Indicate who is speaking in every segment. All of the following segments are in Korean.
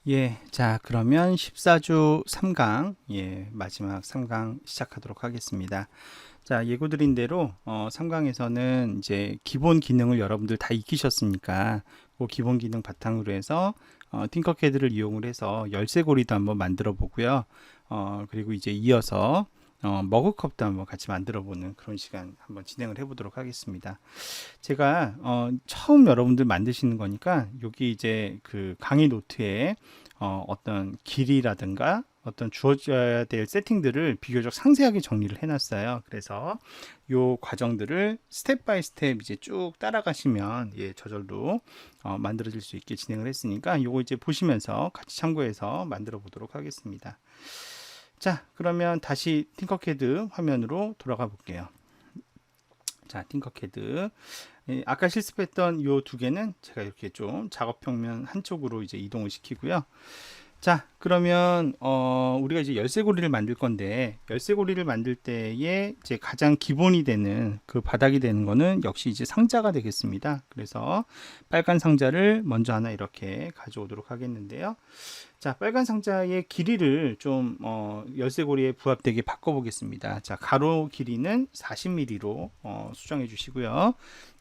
Speaker 1: 예, 자, 그러면 14주 3강, 마지막 3강 시작하도록 하겠습니다. 자, 예고드린 대로, 3강에서는 이제 기본 기능을 여러분들 다 익히셨으니까, 그 기본 기능 바탕으로 해서, 팅커캐드를 이용을 해서 열쇠고리도 한번 만들어 보고요. 그리고 이제 이어서, 머그컵도 한번 같이 만들어 보는 그런 시간 한번 진행을 해 보도록 하겠습니다. 제가 처음 여러분들 만드시는 거니까 여기 이제 그 강의 노트에 어떤 길이라든가 어떤 주어져야 될 세팅들을 비교적 상세하게 정리를 해놨어요. 그래서 요 과정들을 스텝 바이 스텝 이제 쭉 따라가시면 저절로 만들어질 수 있게 진행을 했으니까 요거 이제 보시면서 같이 참고해서 만들어 보도록 하겠습니다. 자, 그러면 다시 팅커캐드 화면으로 돌아가 볼게요. 자, 팅커캐드. 아까 실습했던 이 두 개는 제가 이렇게 좀 작업 평면 한쪽으로 이제 이동을 시키고요. 자, 그러면 우리가 이제 열쇠고리를 만들 건데 열쇠고리를 만들 때에 이제 가장 기본이 되는 그 바닥이 되는 거는 역시 이제 상자가 되겠습니다. 그래서 빨간 상자를 먼저 하나 이렇게 가져오도록 하겠는데요. 자, 빨간 상자의 길이를 좀 열쇠고리에 부합되게 바꿔보겠습니다. 자, 가로 길이는 40mm로 수정해 주시고요.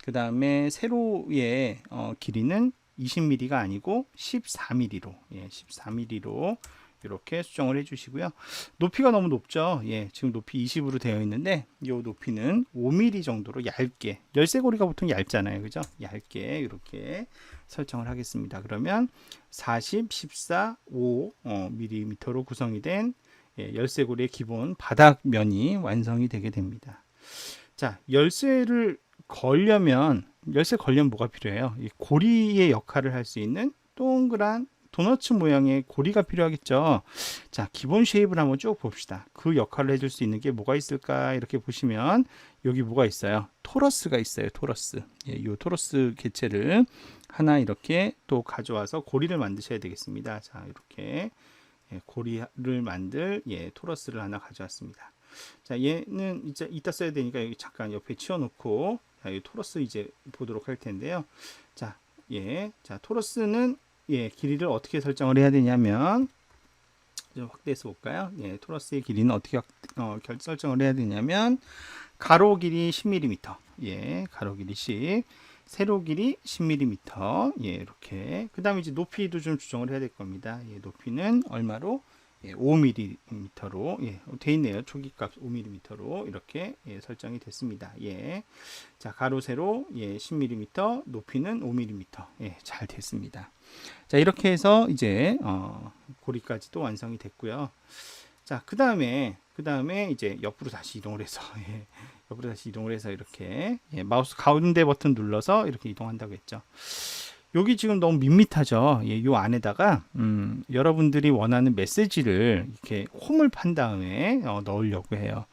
Speaker 1: 그 다음에 세로의 길이는 20mm가 아니고 14mm로 14mm로 이렇게 수정을 해 주시고요. 높이가 너무 높죠. 지금 높이 20으로 되어 있는데 이 높이는 5mm 정도로 얇게, 열쇠고리가 보통 얇잖아요. 그죠? 얇게 이렇게 설정을 하겠습니다. 그러면 40, 14, 5mm로 구성이 된 열쇠고리의 기본 바닥면이 완성이 되게 됩니다. 자, 열쇠 걸려면 뭐가 필요해요? 이 고리의 역할을 할 수 있는 동그란 도너츠 모양의 고리가 필요하겠죠. 자, 기본 쉐입을 한번 쭉 봅시다. 그 역할을 해줄 수 있는 게 뭐가 있을까? 이렇게 보시면 여기 뭐가 있어요? 토러스가 있어요. 토러스. 이 토러스 개체를 하나 이렇게 또 가져와서 고리를 만드셔야 되겠습니다. 자, 이렇게 고리를 만들 토러스를 하나 가져왔습니다. 자, 얘는 이제 이따 써야 되니까 여기 잠깐 옆에 치워놓고 자, 이 토러스 이제 보도록 할 텐데요. 자, 자, 토러스는 길이를 어떻게 설정을 해야 되냐면 좀 확대해서 볼까요? 토러스의 길이는 어떻게 설정을 해야 되냐면 가로 길이 10mm, 가로 길이 10, 세로 길이 10mm, 이렇게. 그 다음에 이제 높이도 좀 조정을 해야 될 겁니다. 높이는 얼마로? 5mm로 돼 있네요. 초기값 5mm로 이렇게 설정이 됐습니다. 자, 가로 세로 10mm, 높이는 5mm 잘 됐습니다. 자, 이렇게 해서 이제 고리까지도 완성이 됐고요. 자, 그 다음에 이제 옆으로 다시 이동을 해서 옆으로 다시 이동을 해서 이렇게 마우스 가운데 버튼 눌러서 이렇게 이동한다고 했죠. 여기 지금 너무 밋밋하죠. 요 안에다가 여러분들이 원하는 메시지를 이렇게 홈을 판 다음에 넣으려고 해요.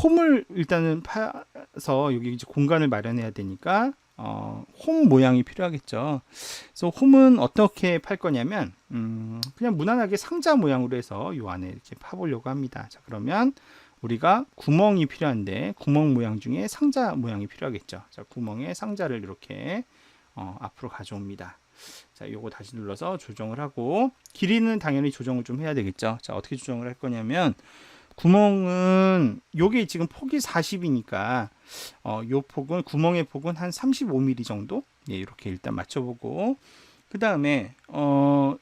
Speaker 1: 홈을 일단은 파서 여기 이제 공간을 마련해야 되니까 홈 모양이 필요하겠죠. 그래서 홈은 어떻게 팔 거냐면 그냥 무난하게 상자 모양으로 해서 요 안에 이렇게 파보려고 합니다. 자, 그러면 우리가 구멍이 필요한데 구멍 모양 중에 상자 모양이 필요하겠죠. 자, 구멍에 상자를 이렇게 앞으로 가져옵니다. 자, 요거 다시 눌러서 조정을 하고 길이는 당연히 조정을 좀 해야 되겠죠. 자, 어떻게 조정을 할 거냐면 구멍은 요게 지금 폭이 40이니까 요 폭은 구멍의 폭은 한 35mm 정도 이렇게 일단 맞춰보고 그 다음에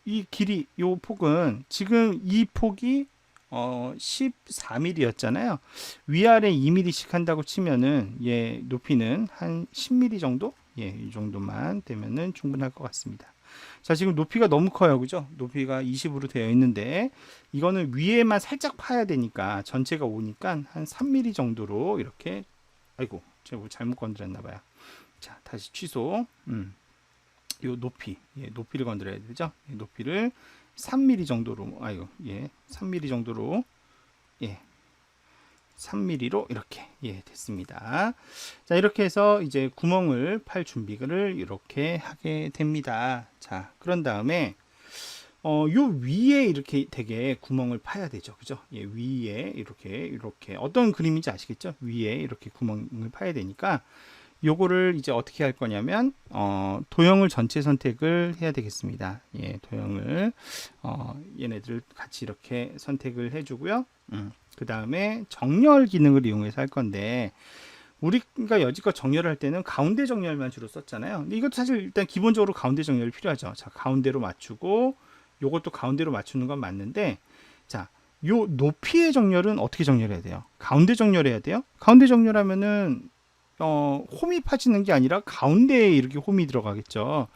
Speaker 1: 이 길이 요 폭은 지금 이 폭이 14mm였잖아요. 위아래 2mm씩 한다고 치면은 높이는 한 10mm 정도? 이 정도만 되면은 충분할 것 같습니다. 자, 지금 높이가 너무 커요. 그죠? 높이가 20으로 되어 있는데 이거는 위에만 살짝 파야 되니까 전체가 오니까 한 3mm 정도로 이렇게 아이고, 제가 잘못 건드렸나 봐요. 자, 다시 취소. 요 높이. 높이를 건드려야 되죠? 높이를 3mm 정도로 3mm 정도로 3mm로 이렇게 됐습니다. 자, 이렇게 해서 이제 구멍을 팔 준비를 이렇게 하게 됩니다. 자, 그런 다음에 요 위에 이렇게 되게 구멍을 파야 되죠. 그죠? 위에 이렇게 어떤 그림인지 아시겠죠? 위에 이렇게 구멍을 파야 되니까 요거를 이제 어떻게 할 거냐면 도형을 전체 선택을 해야 되겠습니다. 예, 도형을 얘네들 같이 이렇게 선택을 해주고요. 그 다음에 정렬 기능을 이용해서 할 건데, 우리가 여지껏 정렬을 할 때는 가운데 정렬만 주로 썼잖아요. 근데 이것도 사실 일단 기본적으로 가운데 정렬이 필요하죠. 자, 가운데로 맞추고 요것도 가운데로 맞추는 건 맞는데, 자, 요 높이의 정렬은 어떻게 정렬해야 돼요? 가운데 정렬해야 돼요. 가운데 정렬하면은 홈이 파지는 게 아니라 가운데에 이렇게 홈이 들어가겠죠.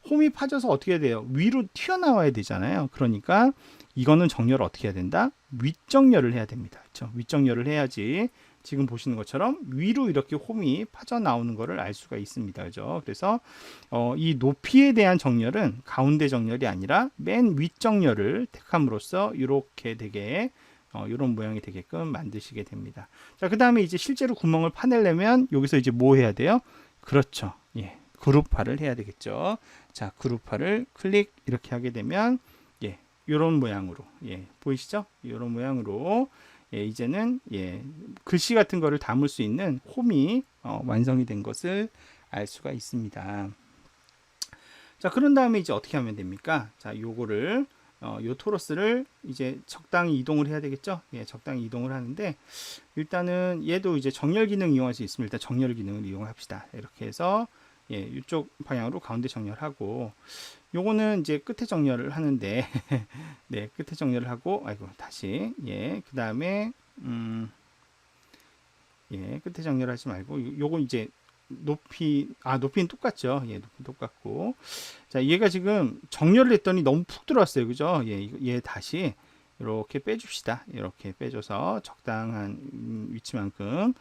Speaker 1: 홈이 파져서 어떻게 해야 돼요? 위로 튀어나와야 되잖아요. 그러니까 이거는 정렬을 어떻게 해야 된다? 윗정렬을 해야 됩니다. 그렇죠? 윗정렬을 해야지 지금 보시는 것처럼 위로 이렇게 홈이 빠져나오는 것을 알 수가 있습니다. 그죠? 그래서 이 높이에 대한 정렬은 가운데 정렬이 아니라 맨 윗정렬을 택함으로써 이렇게 되게 이런 모양이 되게끔 만드시게 됩니다. 자, 그 다음에 이제 실제로 구멍을 파내려면 여기서 이제 뭐 해야 돼요? 그렇죠. 예, 그룹화를 해야 되겠죠. 자, 그룹화를 클릭 이렇게 하게 되면 예, 이런 모양으로 보이시죠? 이런 모양으로 이제는 글씨 같은 거를 담을 수 있는 홈이 완성이 된 것을 알 수가 있습니다. 자, 그런 다음에 이제 어떻게 하면 됩니까? 자, 요거를 요 토러스를 이제 적당히 이동을 해야 되겠죠? 예, 적당히 이동을 하는데, 일단은 얘도 이제 정렬 기능 이용할 수 있으면 일단 정렬 기능을 이용합시다. 이렇게 해서 이쪽 방향으로 가운데 정렬하고, 요거는 이제 끝에 정렬을 하는데 네, 끝에 정렬을 하고, 아이고, 다시 그 다음에 끝에 정렬하지 말고 요거 이제 높이는 똑같죠. 예, 높이 똑같고. 자, 얘가 지금 정렬을 했더니 너무 푹 들어왔어요. 그죠? 얘 다시 이렇게 빼줍시다. 이렇게 빼줘서 적당한 위치만큼.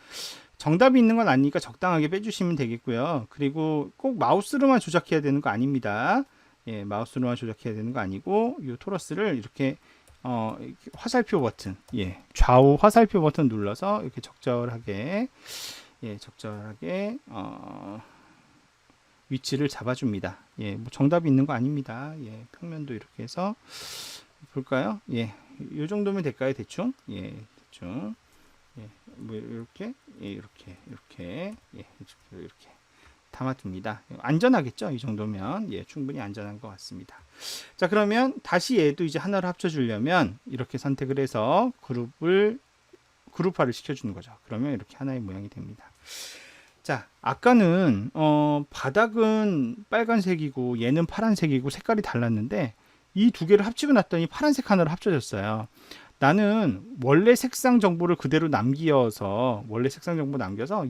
Speaker 1: 정답이 있는 건 아니니까 적당하게 빼주시면 되겠고요. 그리고 꼭 마우스로만 조작해야 되는 거 아닙니다. 예, 마우스로만 조작해야 되는 거 아니고, 이 토러스를 이렇게 화살표 버튼, 좌우 화살표 버튼 눌러서 이렇게 적절하게 위치를 잡아줍니다. 뭐 정답이 있는 거 아닙니다. 평면도 이렇게 해서 볼까요? 이 정도면 될까요? 대충? 대충. 뭐 이렇게 담아둡니다. 안전하겠죠? 이 정도면 충분히 안전한 것 같습니다. 자, 그러면 다시 얘도 이제 하나로 합쳐주려면 이렇게 선택을 해서 그룹화를 시켜주는 거죠. 그러면 이렇게 하나의 모양이 됩니다. 자, 아까는 바닥은 빨간색이고 얘는 파란색이고 색깔이 달랐는데, 이 두 개를 합치고 났더니 파란색 하나로 합쳐졌어요. 나는 원래 색상 정보를 그대로 남겨서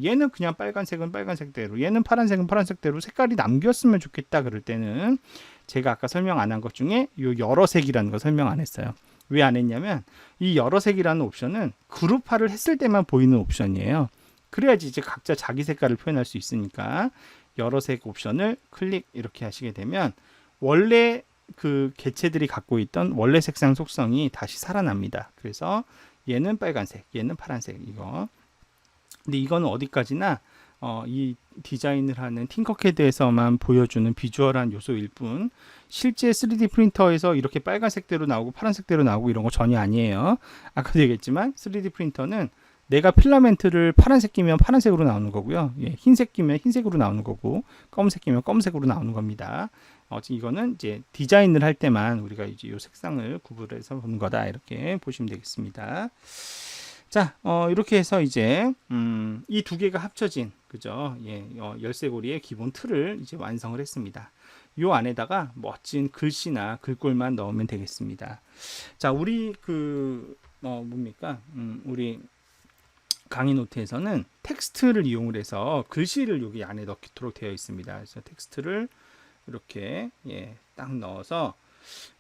Speaker 1: 얘는 그냥 빨간색은 빨간색대로, 얘는 파란색은 파란색대로 색깔이 남겼으면 좋겠다. 그럴 때는 제가 아까 설명 안 한 것 중에 이 여러 색이라는 거 설명 안 했어요. 왜 안 했냐면, 이 여러 색이라는 옵션은 그룹화를 했을 때만 보이는 옵션이에요. 그래야지 이제 각자 자기 색깔을 표현할 수 있으니까 여러 색 옵션을 클릭 이렇게 하시게 되면 원래 그 개체들이 갖고 있던 원래 색상 속성이 다시 살아납니다. 그래서 얘는 빨간색, 얘는 파란색, 이거. 근데 이거는 어디까지나 이 디자인을 하는 팅커캐드에서만 보여주는 비주얼한 요소일 뿐, 실제 3D 프린터에서 이렇게 빨간색대로 나오고 파란색대로 나오고 이런 거 전혀 아니에요. 아까도 얘기했지만 3D 프린터는 내가 필라멘트를 파란색 끼면 파란색으로 나오는 거고요. 흰색 끼면 흰색으로 나오는 거고, 검은색 끼면 검은색으로 나오는 겁니다. 이거는 이제 디자인을 할 때만 우리가 이제 이 색상을 구분해서 보는 거다. 이렇게 보시면 되겠습니다. 자, 이렇게 해서 이제 이 두 개가 합쳐진, 그죠? 열쇠고리의 기본 틀을 이제 완성을 했습니다. 요 안에다가 멋진 글씨나 글꼴만 넣으면 되겠습니다. 자, 우리 뭡니까? 우리 강의 노트에서는 텍스트를 이용을 해서 글씨를 여기 안에 넣도록 되어 있습니다. 그래서 텍스트를 이렇게 딱 넣어서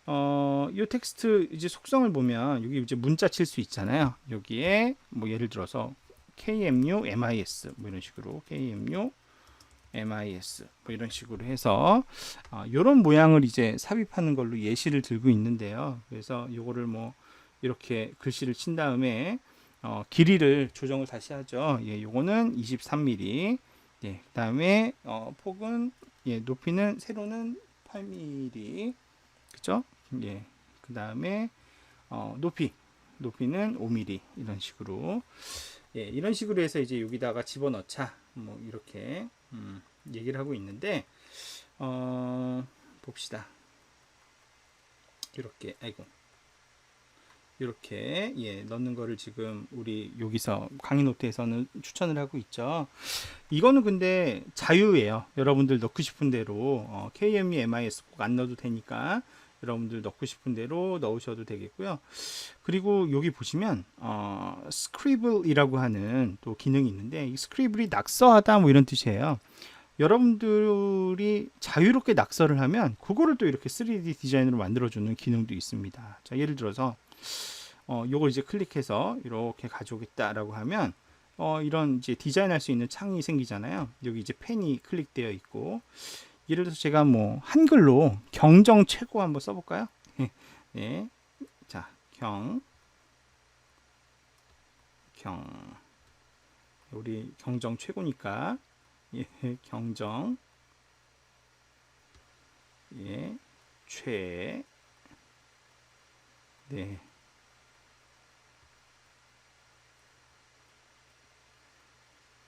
Speaker 1: 이 텍스트 이제 속성을 보면 여기 이제 문자 칠 수 있잖아요. 여기에 뭐 예를 들어서 KMU MIS 뭐 이런 식으로 KMU MIS 뭐 이런 식으로 해서 이런 모양을 이제 삽입하는 걸로 예시를 들고 있는데요. 그래서 요거를 뭐 이렇게 글씨를 친 다음에 길이를 조정을 다시 하죠. 요거는 23mm. 그 다음에 폭은 높이는 세로는 8mm. 그죠? 그 다음에 높이는 5mm. 이런 식으로 이런 식으로 해서 이제 여기다가 집어넣자. 뭐 이렇게 얘기를 하고 있는데 봅시다. 이렇게 이렇게 넣는 거를 지금 우리 여기서 강의 노트에서는 추천을 하고 있죠. 이거는 근데 자유예요. 여러분들 넣고 싶은 대로 KME, MIS 꼭 안 넣어도 되니까 여러분들 넣고 싶은 대로 넣으셔도 되겠고요. 그리고 여기 보시면 스크리블이라고 하는 또 기능이 있는데, 이 스크리블이 낙서하다 뭐 이런 뜻이에요. 여러분들이 자유롭게 낙서를 하면 그거를 또 이렇게 3D 디자인으로 만들어주는 기능도 있습니다. 자, 예를 들어서 요걸 이제 클릭해서 이렇게 가져오겠다라고 하면 이런 이제 디자인할 수 있는 창이 생기잖아요. 여기 이제 펜이 클릭되어 있고, 예를 들어서 제가 뭐 한글로 경정 최고 한번 써볼까요? 네, 자 우리 경정 최고니까 경정 최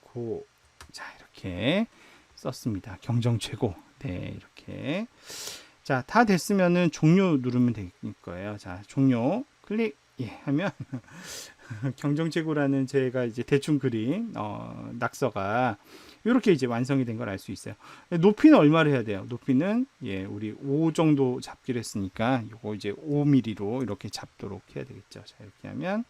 Speaker 1: 고. 자, 이렇게 썼습니다. 경정 최고. 이렇게. 자, 다 됐으면은 종료 누르면 될 거예요. 자, 종료 클릭 하면 경정 최고라는 제가 이제 대충 그린 낙서가 이렇게 이제 완성이 된 걸 알 수 있어요. 높이는 얼마를 해야 돼요? 높이는 우리 5 정도 잡기로 했으니까 요거 이제 5mm로 이렇게 잡도록 해야 되겠죠. 자, 이렇게 하면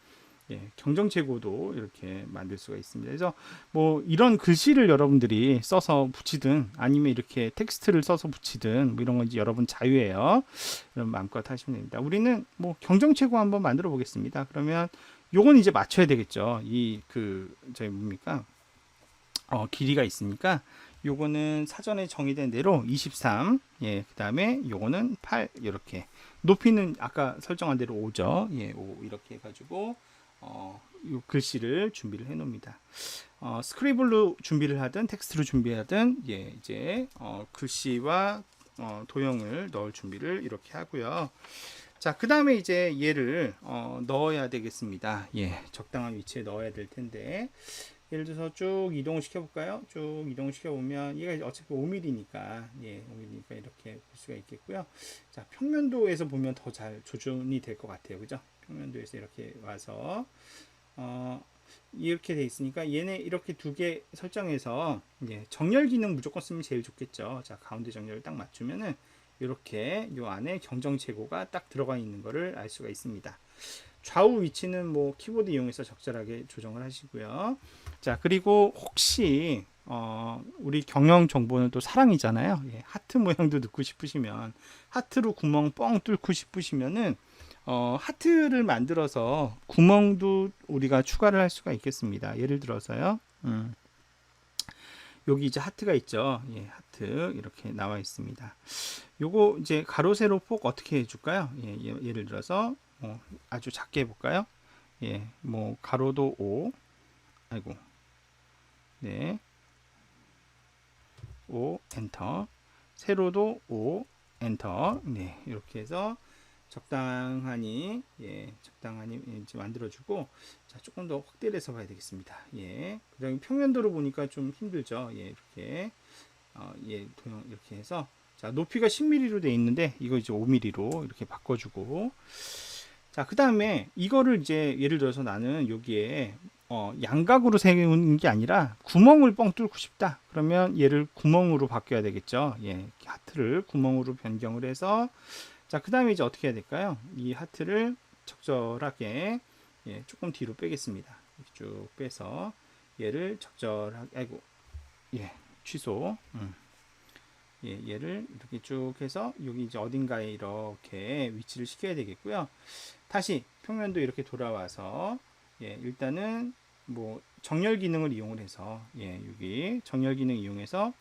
Speaker 1: 경정 최고도 이렇게 만들 수가 있습니다. 그래서 뭐 이런 글씨를 여러분들이 써서 붙이든 아니면 이렇게 텍스트를 써서 붙이든 뭐 이런 건 이제 여러분 자유예요. 여러분 마음껏 하시면 됩니다. 우리는 뭐 경정 최고 한번 만들어 보겠습니다. 그러면 요건 이제 맞춰야 되겠죠. 저희 뭡니까? 길이가 있으니까 요거는 사전에 정의된 대로 23, 그 다음에 요거는 8, 이렇게. 높이는 아까 설정한 대로 5죠. 5 이렇게 해가지고 요 글씨를 준비를 해 놓습니다. 스크리블로 준비를 하든 텍스트로 준비하든 이제 글씨와 도형을 넣을 준비를 이렇게 하고요. 자, 그 다음에 이제 얘를 넣어야 되겠습니다. 적당한 위치에 넣어야 될 텐데, 예를 들어서 쭉 이동을 시켜볼까요? 쭉 이동을 시켜보면 얘가 어차피 5mm니까 5mm니까 이렇게 볼 수가 있겠고요. 자, 평면도에서 보면 더 잘 조준이 될 것 같아요. 그죠? 평면도에서 이렇게 와서 이렇게 돼 있으니까 얘네 이렇게 두 개 설정해서 정렬 기능 무조건 쓰면 제일 좋겠죠. 자, 가운데 정렬을 딱 맞추면은 이렇게 요 안에 경정 최고가 딱 들어가 있는 거를 알 수가 있습니다. 좌우 위치는 뭐 키보드 이용해서 적절하게 조정을 하시고요. 자, 그리고 혹시 우리 경영 정보는 또 사랑이잖아요. 하트 모양도 넣고 싶으시면, 하트로 구멍 뻥 뚫고 싶으시면은 하트를 만들어서 구멍도 우리가 추가를 할 수가 있겠습니다. 예를 들어서요. 여기 이제 하트가 있죠. 하트 이렇게 나와 있습니다. 요거 이제 가로 세로 폭 어떻게 해줄까요? 예를 들어서 아주 작게 해볼까요? 뭐 가로도 5, 아이고, 5 엔터, 세로도 5 엔터. 이렇게 해서 적당하니 이제 만들어주고, 자, 조금 더 확대를 해서 봐야 되겠습니다. 그다음에 평면도로 보니까 좀 힘들죠. 이렇게 도형 이렇게 해서, 자, 높이가 10mm로 되어 있는데 이거 이제 5mm로 이렇게 바꿔주고, 자, 그 다음에 이거를 이제 예를 들어서 나는 여기에 양각으로 세우는 게 아니라 구멍을 뻥 뚫고 싶다. 그러면 얘를 구멍으로 바뀌어야 되겠죠. 하트를 구멍으로 변경을 해서, 자, 그 다음에 이제 어떻게 해야 될까요? 이 하트를 적절하게 조금 뒤로 빼겠습니다. 쭉 빼서 얘를 적절하게, 취소. 얘를 이렇게 쭉 해서 여기 이제 어딘가에 이렇게 위치를 시켜야 되겠고요. 다시 평면도 이렇게 돌아와서 일단은 뭐 정렬 기능을 이용을 해서 여기 정렬 기능 이용해서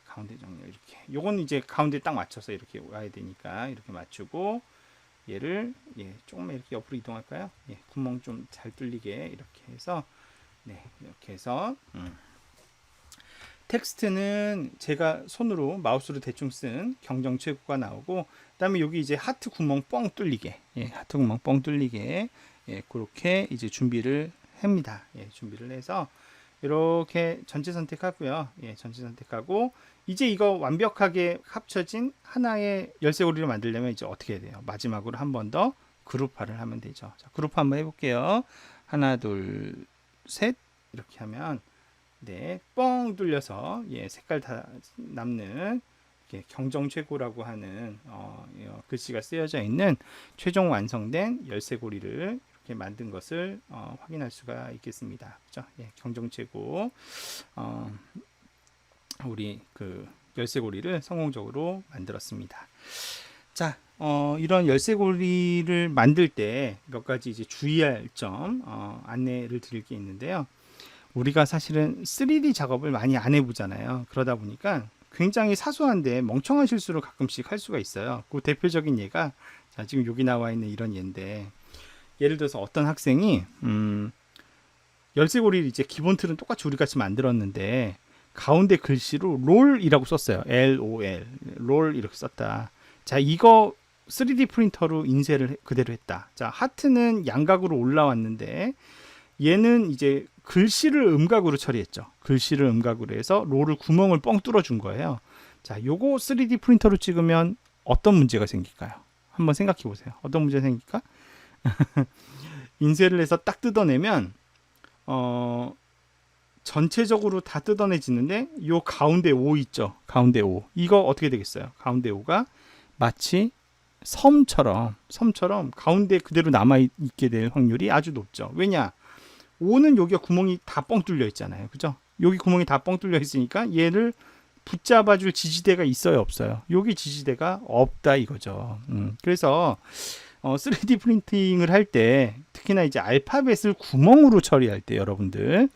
Speaker 1: 가운데 정렬 이렇게, 요건 이제 가운데 딱 맞춰서 이렇게 와야 되니까 이렇게 맞추고, 얘를 조금만 이렇게 옆으로 이동할까요? 구멍 좀 잘 뚫리게 이렇게 해서 이렇게 해서 텍스트는 제가 손으로 마우스로 대충 쓴 경정 최고가 나오고, 그다음에 여기 이제 하트 구멍 뻥 뚫리게, 하트 구멍 뻥 뚫리게 그렇게 이제 준비를 합니다. 준비를 해서 이렇게 전체 선택하고요. 예, 전체 선택하고 이제 이거 완벽하게 합쳐진 하나의 열쇠고리를 만들려면 이제 어떻게 해야 돼요? 마지막으로 한 번 더 그룹화를 하면 되죠. 자, 그룹화 한번 해볼게요. 하나, 둘, 셋 이렇게 하면 네, 뻥 뚫려서 예, 색깔 다 남는 이렇게 경정 최고라고 하는 글씨가 쓰여져 있는 최종 완성된 열쇠고리를 이렇게 만든 것을 확인할 수가 있겠습니다. 그죠? 예, 경정 최고 우리 그 열쇠고리를 성공적으로 만들었습니다. 자, 이런 열쇠고리를 만들 때 몇 가지 이제 주의할 점 안내를 드릴 게 있는데요. 우리가 사실은 3D 작업을 많이 안 해보잖아요. 그러다 보니까 굉장히 사소한데 멍청한 실수를 가끔씩 할 수가 있어요. 그 대표적인 예가 자, 지금 여기 나와 있는 이런 예인데 예를 들어서 어떤 학생이 열쇠고리를 이제 기본 틀은 똑같이 우리 같이 만들었는데 가운데 글씨로 롤이라고 썼어요. LOL 롤 이렇게 썼다. 자, 이거 3D 프린터로 인쇄를 그대로 했다. 자, 하트는 양각으로 올라왔는데 얘는 이제 글씨를 음각으로 처리했죠. 글씨를 음각으로 해서 롤을 구멍을 뻥 뚫어 준 거예요. 자, 요거 3D 프린터로 찍으면 어떤 문제가 생길까요? 한번 생각해 보세요. 어떤 문제가 생길까? 인쇄를 해서 딱 뜯어내면 전체적으로 다 뜯어내지는데 요 가운데 O 있죠. 가운데 O. 이거 어떻게 되겠어요? 가운데 O가 마치 섬처럼 가운데 그대로 남아 있게 될 확률이 아주 높죠. 왜냐? O는 여기가 구멍이 다 뻥 뚫려 있잖아요. 그죠? 여기 구멍이 다 뻥 뚫려 있으니까 얘를 붙잡아줄 지지대가 있어요, 없어요? 여기 지지대가 없다 이거죠. 그래서 3D 프린팅을 할 때 특히나 이제 알파벳을 구멍으로 처리할 때 여러분들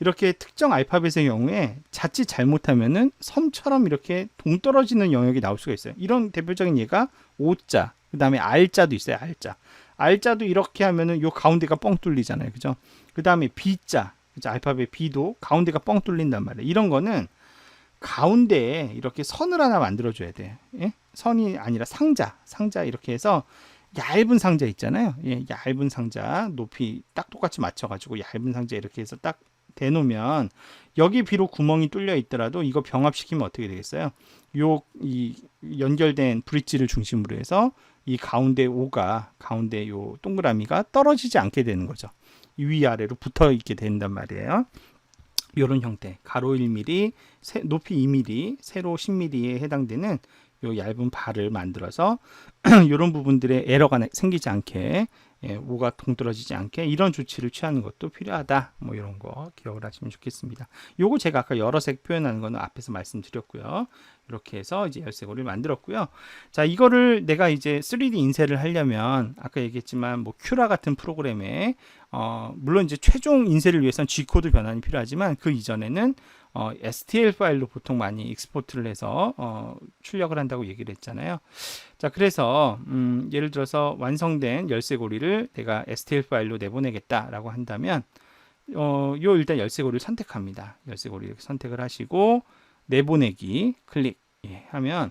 Speaker 1: 이렇게 특정 알파벳의 경우에 자칫 잘못하면은 섬처럼 이렇게 동떨어지는 영역이 나올 수가 있어요. 이런 대표적인 예가 O자, 그 다음에 R자도 있어요. R자도 이렇게 하면은 요 가운데가 뻥 뚫리잖아요. 그죠? 그 다음에 B자, 그죠? 알파벳 B도 가운데가 뻥 뚫린단 말이에요. 이런 거는 가운데에 이렇게 선을 하나 만들어줘야 돼. 예? 선이 아니라 상자 이렇게 해서 얇은 상자 있잖아요. 예, 얇은 상자 높이 딱 똑같이 맞춰가지고 얇은 상자 이렇게 해서 딱 대놓으면 여기 비록 구멍이 뚫려 있더라도 이거 병합시키면 어떻게 되겠어요? 이 연결된 브릿지를 중심으로 해서 이 가운데 O가 가운데 요 동그라미가 떨어지지 않게 되는 거죠. 위아래로 붙어 있게 된단 말이에요. 이런 형태 가로 1mm, 높이 2mm, 세로 10mm에 해당되는 요 얇은 발을 만들어서 이런 부분들의 에러가 생기지 않게 오가 동떨어지지 않게 이런 조치를 취하는 것도 필요하다. 뭐 이런 거 기억을 하시면 좋겠습니다. 요거 제가 아까 여러 색 표현하는 거는 앞에서 말씀드렸고요. 이렇게 해서 이제 열쇠고리를 만들었고요. 자, 이거를 내가 이제 3D 인쇄를 하려면 아까 얘기했지만 뭐 큐라 같은 프로그램에 물론 이제 최종 인쇄를 위해서는 G코드 변환이 필요하지만 그 이전에는 STL 파일로 보통 많이 익스포트를 해서 출력을 한다고 얘기를 했잖아요. 자, 그래서 예를 들어서 완성된 열쇠고리를 내가 STL 파일로 내보내겠다라고 한다면 요 일단 열쇠고리를 선택합니다. 열쇠고리 이렇게 선택을 하시고 내보내기 클릭 하면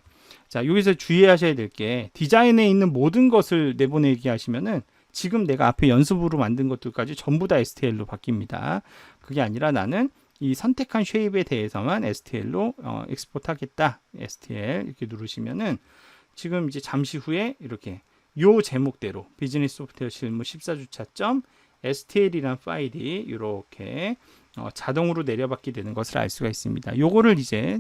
Speaker 1: 자, 여기서 주의하셔야 될 게 디자인에 있는 모든 것을 내보내기 하시면은 지금 내가 앞에 연습으로 만든 것들까지 전부 다 STL로 바뀝니다. 그게 아니라 나는 이 선택한 쉐입에 대해서만 STL로 익스포트 하겠다. STL 이렇게 누르시면은 지금 이제 잠시 후에 이렇게 요 제목대로 비즈니스 소프트웨어 실무 14주차점 STL이란 파일이 이렇게 자동으로 내려받게 되는 것을 알 수가 있습니다. 요거를 이제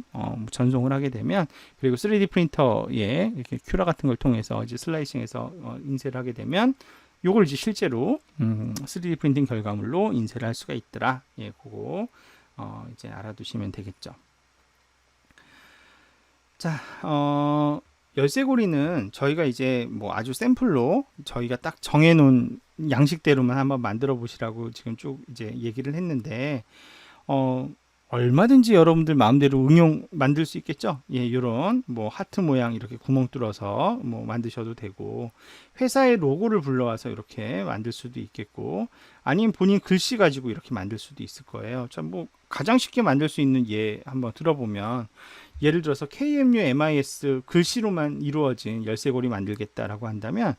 Speaker 1: 전송을 하게 되면 그리고 3D 프린터에 이렇게 큐라 같은 걸 통해서 이제 슬라이싱해서 인쇄를 하게 되면 요걸 이제 실제로 3D 프린팅 결과물로 인쇄를 할 수가 있더라. 예, 그거 이제 알아두시면 되겠죠. 자, 열쇠고리는 저희가 이제 뭐 아주 샘플로 저희가 딱 정해놓은 양식대로만 한번 만들어 보시라고 지금 쭉 이제 얘기를 했는데 얼마든지 여러분들 마음대로 만들 수 있겠죠. 예, 이런 뭐 하트 모양 이렇게 구멍 뚫어서 뭐 만드셔도 되고 회사의 로고를 불러와서 이렇게 만들 수도 있겠고 아니면 본인 글씨 가지고 이렇게 만들 수도 있을 거예요. 참 뭐 가장 쉽게 만들 수 있는 예 한번 들어보면 예를 들어서 KMU MIS 글씨로만 이루어진 열쇠고리 만들겠다라고 한다면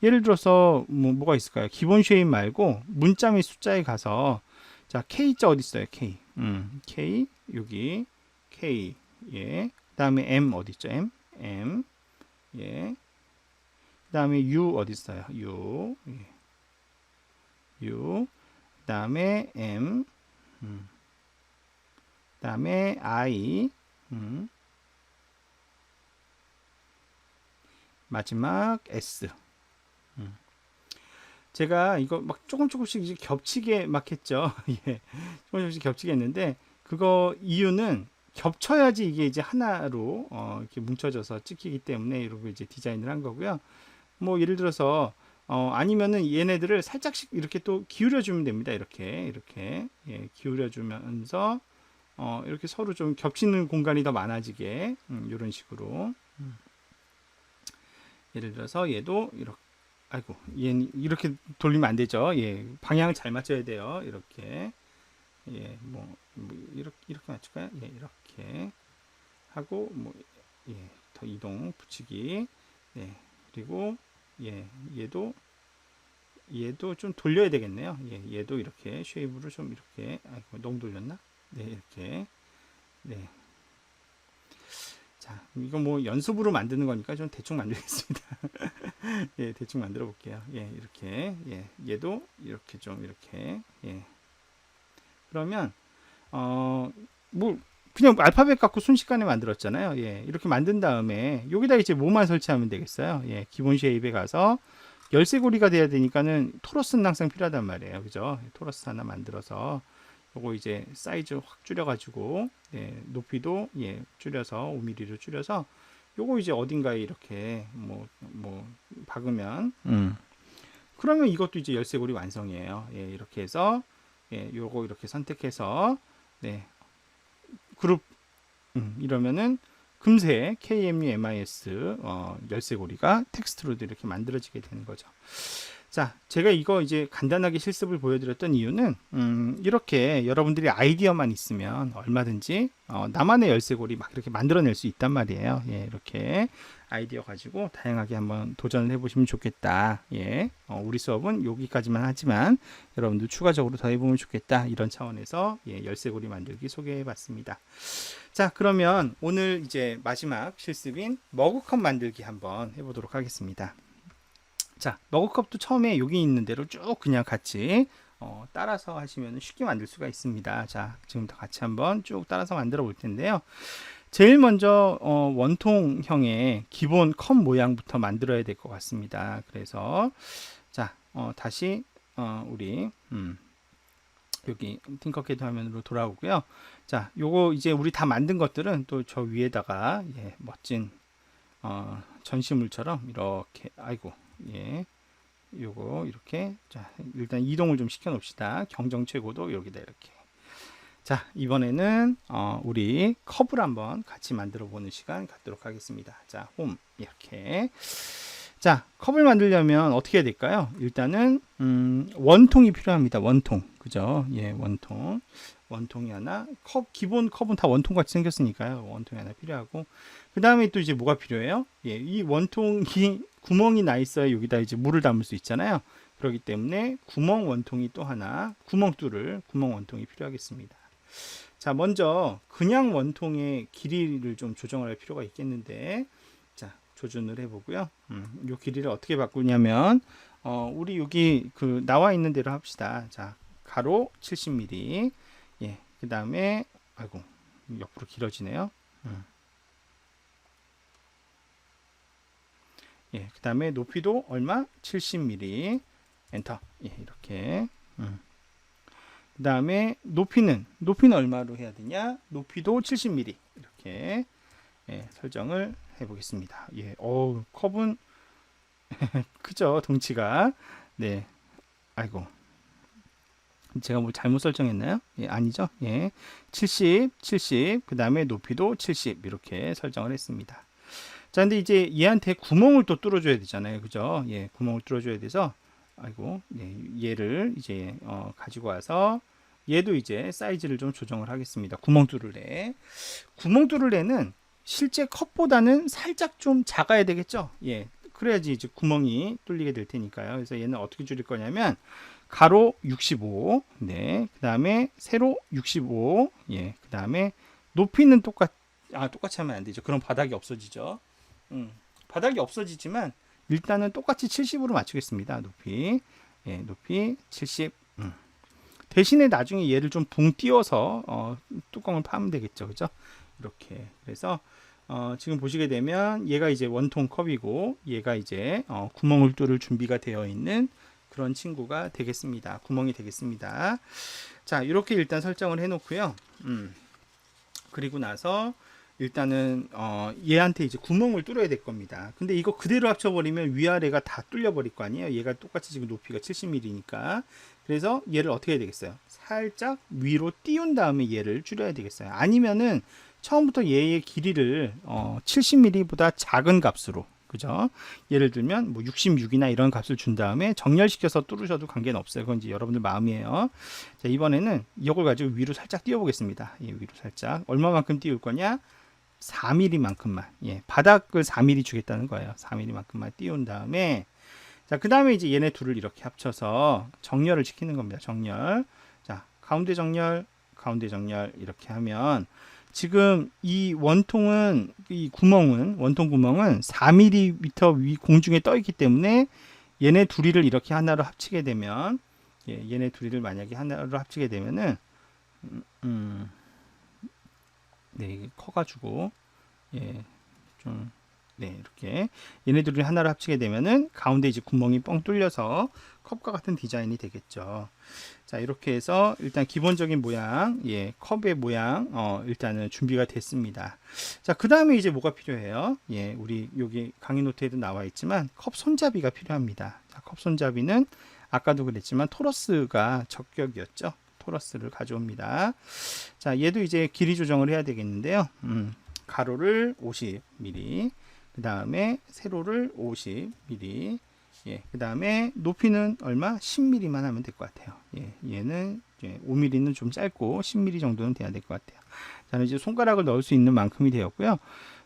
Speaker 1: 예를 들어서 뭐가 있을까요? 기본 쉐입 말고 문자 및 숫자에 가서 자, K자 어디 있어요? K. K 여기 K. 예. 그다음에 M 어디 있죠? M. 예. 그다음에 U 어디 있어요? U. 예. U. 그다음에 M. 그다음에 I. 마지막 S. 제가 이거 막 조금씩 이제 겹치게 막 했죠. 예. 조금씩 겹치게 했는데, 그거 이유는 겹쳐야지 이게 이제 하나로 이렇게 뭉쳐져서 찍히기 때문에 이렇게 이제 디자인을 한 거고요. 뭐 예를 들어서 아니면은 얘네들을 살짝씩 이렇게 또 기울여 주면 됩니다. 이렇게 예, 기울여 주면서 이렇게 서로 좀 겹치는 공간이 더 많아지게 이런 식으로 예를 들어서 얘도 이렇게 아이고 얘는 이렇게 돌리면 안 되죠. 예, 방향을 잘 맞춰야 돼요. 이렇게 예, 뭐 이렇게 맞출까요? 예, 이렇게 하고 뭐 예, 더 이동 붙이기 네, 그리고 예, 얘도 좀 돌려야 되겠네요. 예, 얘도 이렇게 쉐입으로 좀 이렇게 아이고 너무 돌렸나? 네, 이렇게 네. 자, 이거 뭐 연습으로 만드는 거니까 좀 대충 만들겠습니다. 예, 대충 만들어 볼게요. 예, 이렇게 예, 얘도 이렇게 좀 이렇게 예. 그러면 뭐 그냥 알파벳 갖고 순식간에 만들었잖아요. 예, 이렇게 만든 다음에 여기다 이제 뭐만 설치하면 되겠어요. 예, 기본 쉐입에 가서 열쇠고리가 돼야 되니까는 토러스는 항상 필요하단 말이에요. 그죠? 토러스 하나 만들어서 요거 이제 사이즈 확 줄여가지고 예, 높이도 예, 줄여서 5mm로 줄여서 요거 이제 어딘가에 이렇게 뭐 박으면 그러면 이것도 이제 열쇠고리 완성이에요. 예, 이렇게 해서 예, 요거 이렇게 선택해서 네, 그룹 이러면은 금세 KMUMIS 열쇠고리가 텍스트로도 이렇게 만들어지게 되는 거죠. 자, 제가 이거 이제 간단하게 실습을 보여드렸던 이유는 이렇게 여러분들이 아이디어만 있으면 얼마든지 나만의 열쇠고리 막 이렇게 만들어낼 수 있단 말이에요. 예, 이렇게 아이디어 가지고 다양하게 한번 도전을 해보시면 좋겠다. 예, 우리 수업은 여기까지만 하지만 여러분들 추가적으로 더 해보면 좋겠다. 이런 차원에서 예, 열쇠고리 만들기 소개해봤습니다. 자, 그러면 오늘 이제 마지막 실습인 머그컵 만들기 한번 해보도록 하겠습니다. 자, 머그컵도 처음에 여기 있는 대로 쭉 그냥 같이 따라서 하시면 쉽게 만들 수가 있습니다. 자, 지금부터 같이 한번 쭉 따라서 만들어 볼 텐데요. 제일 먼저 원통형의 기본 컵 모양부터 만들어야 될 것 같습니다. 그래서 자, 다시 우리 여기 팅커캐드 화면으로 돌아오고요. 자, 요거 이제 우리 다 만든 것들은 또 저 위에다가 예, 멋진 전시물처럼 이렇게 아이고 예, 요거 이렇게 자 일단 이동을 좀 시켜 놓읍시다. 경정 최고도 여기다 이렇게. 자, 이번에는 우리 컵을 한번 같이 만들어 보는 시간 갖도록 하겠습니다. 자, 홈 이렇게. 자, 컵을 만들려면 어떻게 해야 될까요? 일단은 원통이 필요합니다. 원통, 그죠? 예, 원통이 하나. 기본 컵은 다 원통 같이 생겼으니까요. 원통이 하나 필요하고, 그 다음에 또 이제 뭐가 필요해요? 예, 이 원통이 구멍이 나 있어야 여기다 이제 물을 담을 수 있잖아요. 그렇기 때문에 구멍 원통이 또 하나, 구멍 원통이 필요하겠습니다. 자, 먼저 그냥 원통의 길이를 좀 조정할 필요가 있겠는데, 자, 조준을 해보고요. 이 길이를 어떻게 바꾸냐면, 우리 여기 그 나와 있는 대로 합시다. 자, 가로 70mm, 예, 그 다음에 아이고 옆으로 길어지네요. 예, 그 다음에 높이도 얼마? 70mm. 엔터. 예, 이렇게. 그 다음에 높이는 얼마로 해야 되냐? 높이도 70mm. 이렇게 예, 설정을 해보겠습니다. 예, 컵은 크죠, 덩치가. 네, 아이고. 제가 뭐 잘못 설정했나요? 예, 아니죠. 예, 70. 그 다음에 높이도 70 이렇게 설정을 했습니다. 자, 근데 이제 얘한테 구멍을 또 뚫어줘야 되잖아요, 그죠? 예, 구멍을 뚫어줘야 돼서, 아이고, 예, 얘를 이제 가지고 와서 얘도 이제 사이즈를 좀 조정을 하겠습니다. 구멍 뚫을 애는 실제 컵보다는 살짝 좀 작아야 되겠죠? 예, 그래야지 이제 구멍이 뚫리게 될 테니까요. 그래서 얘는 어떻게 줄일 거냐면 가로 65, 네, 그 다음에 세로 65, 예, 그 다음에 높이는 똑같이 하면 안 되죠. 그럼 바닥이 없어지죠. 바닥이 없어지지만 일단은 똑같이 70으로 맞추겠습니다. 높이, 예, 높이 70. 대신에 나중에 얘를 좀 붕 띄워서 뚜껑을 파면 되겠죠, 그죠? 이렇게. 그래서 지금 보시게 되면 얘가 이제 원통 컵이고 얘가 이제 구멍을 뚫을 준비가 되어 있는 그런 친구가 되겠습니다. 구멍이 되겠습니다. 자, 이렇게 일단 설정을 해놓고요. 그리고 나서 일단은 얘한테 이제 구멍을 뚫어야 될 겁니다. 근데 이거 그대로 합쳐버리면 위아래가 다 뚫려 버릴 거 아니에요. 얘가 똑같이 지금 높이가 70mm니까. 그래서 얘를 어떻게 해야 되겠어요? 살짝 위로 띄운 다음에 얘를 줄여야 되겠어요. 아니면은 처음부터 얘의 길이를 70mm보다 작은 값으로, 그죠? 예를 들면 뭐 66이나 이런 값을 준 다음에 정렬시켜서 뚫으셔도 관계는 없어요. 그건 이제 여러분들 마음이에요. 자, 이번에는 이걸 가지고 위로 살짝 띄워 보겠습니다. 예, 위로 살짝. 얼마만큼 띄울 거냐? 4mm만큼만. 예, 바닥을 4mm 주겠다는 거예요. 4mm만큼만 띄운 다음에, 자, 그 다음에 이제 얘네 둘을 이렇게 합쳐서 정렬을 시키는 겁니다. 정렬. 자, 가운데 정렬, 가운데 정렬 이렇게 하면 지금 이 원통은, 이 구멍은, 원통 구멍은 4mm 위 공중에 떠 있기 때문에 얘네 둘이를 이렇게 하나로 합치게 되면, 예, 얘네 둘이를 만약에 하나로 합치게 되면은, 네, 이게 커가지고, 예, 좀, 네, 이렇게 얘네들을 하나로 합치게 되면은 가운데 이제 구멍이 뻥 뚫려서 컵과 같은 디자인이 되겠죠. 자, 이렇게 해서 일단 기본적인 모양, 예, 컵의 모양, 일단은 준비가 됐습니다. 자, 그 다음에 이제 뭐가 필요해요? 예, 우리 여기 강의 노트에도 나와 있지만 컵 손잡이가 필요합니다. 자, 컵 손잡이는 아까도 그랬지만 토러스가 적격이었죠. 토러스를 가져옵니다. 자, 얘도 이제 길이 조정을 해야 되겠는데요. 가로를 50mm, 그 다음에 세로를 50mm, 예, 그 다음에 높이는 얼마? 10mm만 하면 될 것 같아요. 예, 얘는 이제 5mm는 좀 짧고 10mm 정도는 돼야 될 것 같아요. 자, 이제 손가락을 넣을 수 있는 만큼이 되었고요.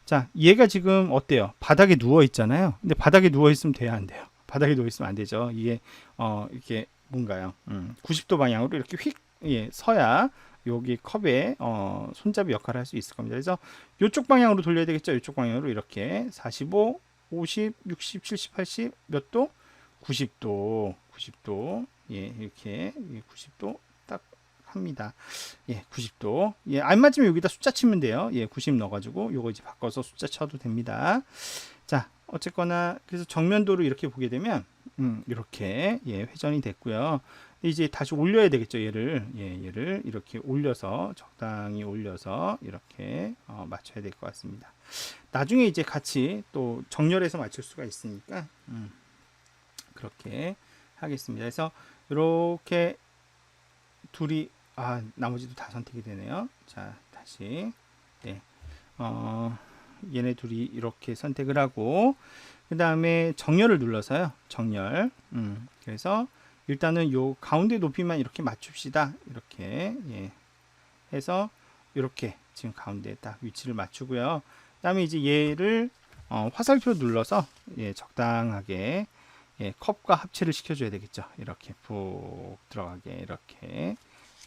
Speaker 1: 자, 얘가 지금 어때요? 바닥에 누워 있잖아요. 근데 바닥에 누워 있으면 돼야 안 돼요. 바닥에 누워 있으면 안 되죠. 이게 이렇게 뭔가요? 90도 방향으로 이렇게 휙, 예, 서야 여기 컵에 손잡이 역할을 할 수 있을 겁니다. 그래서 이쪽 방향으로 돌려야 되겠죠. 이쪽 방향으로 이렇게 45, 50, 60, 70, 80 몇 도? 90도, 90도, 예, 이렇게 90도 딱 합니다. 예, 90도. 예, 안 맞으면 여기다 숫자 치면 돼요. 예, 90 넣어가지고 요거 이제 바꿔서 숫자 쳐도 됩니다. 자, 어쨌거나 그래서 정면도로 이렇게 보게 되면 이렇게, 예, 회전이 됐고요. 이제 다시 올려야 되겠죠. 얘를, 예, 얘를 이렇게 올려서 적당히 올려서 이렇게 맞춰야 될 것 같습니다. 나중에 이제 같이 또 정렬해서 맞출 수가 있으니까 그렇게 하겠습니다. 그래서 이렇게 둘이, 나머지도 다 선택이 되네요. 자, 다시, 네, 얘네 둘이 이렇게 선택을 하고 그 다음에 정렬을 눌러서요. 정렬. 그래서 일단은 요 가운데 높이만 이렇게 맞춥시다. 이렇게, 예, 해서 이렇게 지금 가운데 딱 위치를 맞추고요. 그 다음에 이제 얘를 화살표 눌러서, 예, 적당하게, 예, 컵과 합체를 시켜줘야 되겠죠. 이렇게 푹 들어가게 이렇게,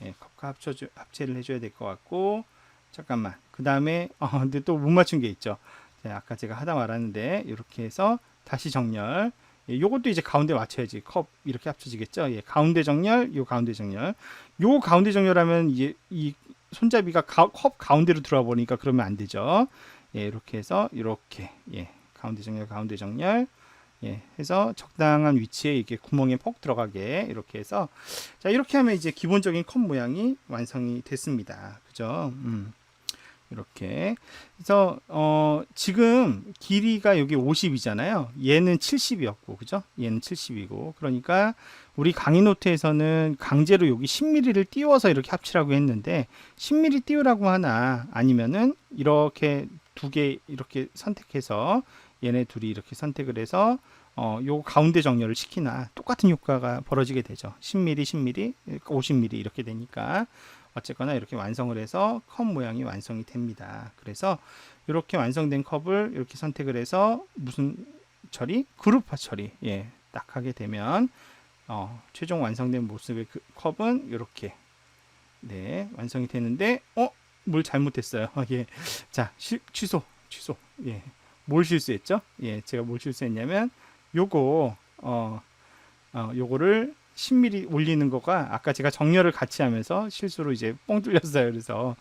Speaker 1: 예, 컵과 합체를 해줘야 될 것 같고, 잠깐만. 그 다음에 근데 또 못 맞춘 게 있죠. 자, 아까 제가 하다 말았는데 이렇게 해서 다시 정렬. 예, 요것도 이제 가운데 맞춰야지 컵 이렇게 합쳐지겠죠. 예, 가운데 정렬, 요 가운데 정렬. 요 가운데 정렬하면 이제 이 손잡이가 컵 가운데로 들어와 보니까 그러면 안 되죠. 예, 이렇게 해서 이렇게, 예, 가운데 정렬, 가운데 정렬, 예, 해서 적당한 위치에 이렇게 구멍에 퍽 들어가게 이렇게 해서, 자, 이렇게 하면 이제 기본적인 컵 모양이 완성이 됐습니다. 그죠? 이렇게. 그래서 지금 길이가 여기 50이잖아요. 얘는 70이었고, 그죠? 얘는 70이고. 그러니까 우리 강의 노트에서는 강제로 여기 10mm를 띄워서 이렇게 합치라고 했는데 10mm 띄우라고 하나, 아니면은 이렇게 두 개 이렇게 선택해서 얘네 둘이 이렇게 선택을 해서 요 가운데 정렬을 시키나 똑같은 효과가 벌어지게 되죠. 10mm, 10mm, 50mm 이렇게 되니까 어쨌거나 이렇게 완성을 해서 컵 모양이 완성이 됩니다. 그래서 이렇게 완성된 컵을 이렇게 선택을 해서 무슨 처리? 그룹화 처리, 예, 딱 하게 되면 최종 완성된 모습의 그 컵은 이렇게 네, 완성이 되는데 뭘 잘못했어요. 예. 자, 취소. 예. 뭘 실수했죠? 예, 제가 뭘 실수했냐면 요거 요거를 10mm 올리는 거가 아까 제가 정렬을 같이 하면서 실수로 이제 뻥 뚫렸어요. 그래서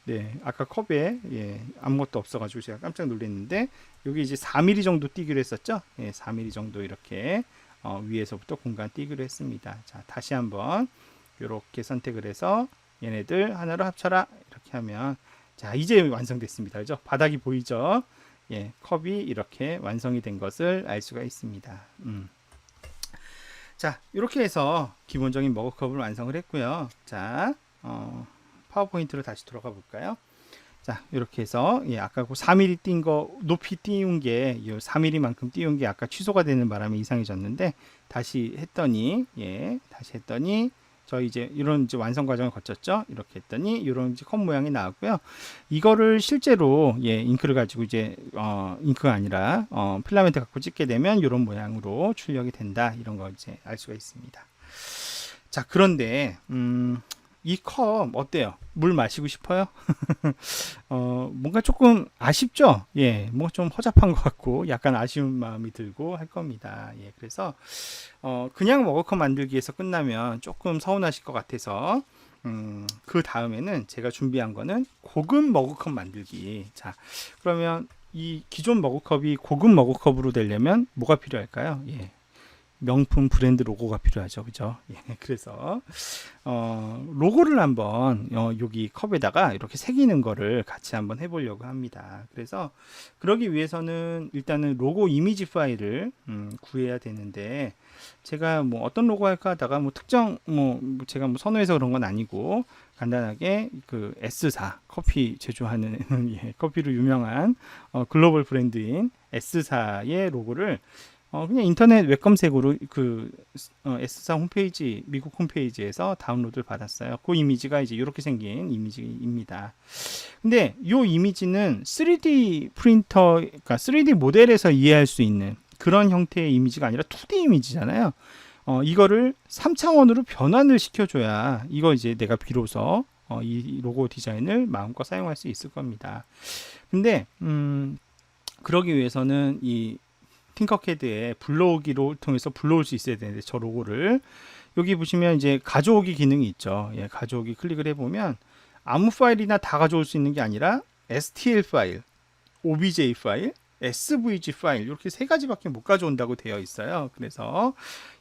Speaker 1: 네, 아까 컵에 예, 아무것도 없어가지고 제가 깜짝 놀랐는데 여기 이제 4mm 정도 띄기로 했었죠. 예, 4mm 정도 이렇게 위에서부터 공간 띄기로 했습니다. 자, 다시 한번 이렇게 선택을 해서 얘네들 하나로 합쳐라 이렇게 하면 자, 이제 완성됐습니다. 그죠? 바닥이 보이죠? 예, 컵이 이렇게 완성이 된 것을 알 수가 있습니다. 자, 이렇게 해서 기본적인 머그컵을 완성을 했고요. 자, 파워포인트로 다시 들어가 볼까요? 자, 이렇게 해서 예, 아까 그 4mm 띈 거 높이 띄운 게 4mm만큼 띄운 게 아까 취소가 되는 바람에 이상해졌는데 다시 했더니 저희 이제 이런 이제 완성 과정을 거쳤죠. 이렇게 했더니 이런 이제 컵 모양이 나왔고요. 이거를 실제로 예, 잉크를 가지고 이제 잉크가 아니라 필라멘트 갖고 찍게 되면 이런 모양으로 출력이 된다. 이런 거 이제 알 수가 있습니다. 자, 그런데 이 컵 어때요? 물 마시고 싶어요? 뭔가 조금 아쉽죠? 예, 뭐 좀 허접한 것 같고 약간 아쉬운 마음이 들고 할 겁니다. 예, 그래서 그냥 머그컵 만들기에서 끝나면 조금 서운하실 것 같아서 그 다음에는 제가 준비한 거는 고급 머그컵 만들기. 자, 그러면 이 기존 머그컵이 고급 머그컵으로 되려면 뭐가 필요할까요? 예. 명품 브랜드 로고가 필요하죠. 그죠? 예, 그래서 로고를 한번 여기 컵에다가 이렇게 새기는 거를 같이 한번 해보려고 합니다. 그래서 그러기 위해서는 일단은 로고 이미지 파일을 구해야 되는데 제가 뭐 어떤 로고 할까 하다가 뭐 특정 제가 뭐 선호해서 그런 건 아니고 간단하게 그 S사 커피 제조하는 예, 커피로 유명한 글로벌 브랜드인 S사의 로고를 그냥 인터넷 웹 검색으로 그 S사 홈페이지, 미국 홈페이지에서 다운로드를 받았어요. 그 이미지가 이제 이렇게 생긴 이미지입니다. 근데 이 이미지는 3D 프린터, 그러니까 3D 모델에서 이해할 수 있는 그런 형태의 이미지가 아니라 2D 이미지잖아요. 이거를 3차원으로 변환을 시켜줘야 이거 이제 내가 비로소 이 로고 디자인을 마음껏 사용할 수 있을 겁니다. 근데 그러기 위해서는 이 팅커캐드에 불러오기로 통해서 불러올 수 있어야 되는데 저 로고를 여기 보시면 이제 가져오기 기능이 있죠. 예, 가져오기 클릭을 해보면 아무 파일이나 다 가져올 수 있는 게 아니라 STL 파일, OBJ 파일, SVG 파일 이렇게 세 가지밖에 못 가져온다고 되어 있어요. 그래서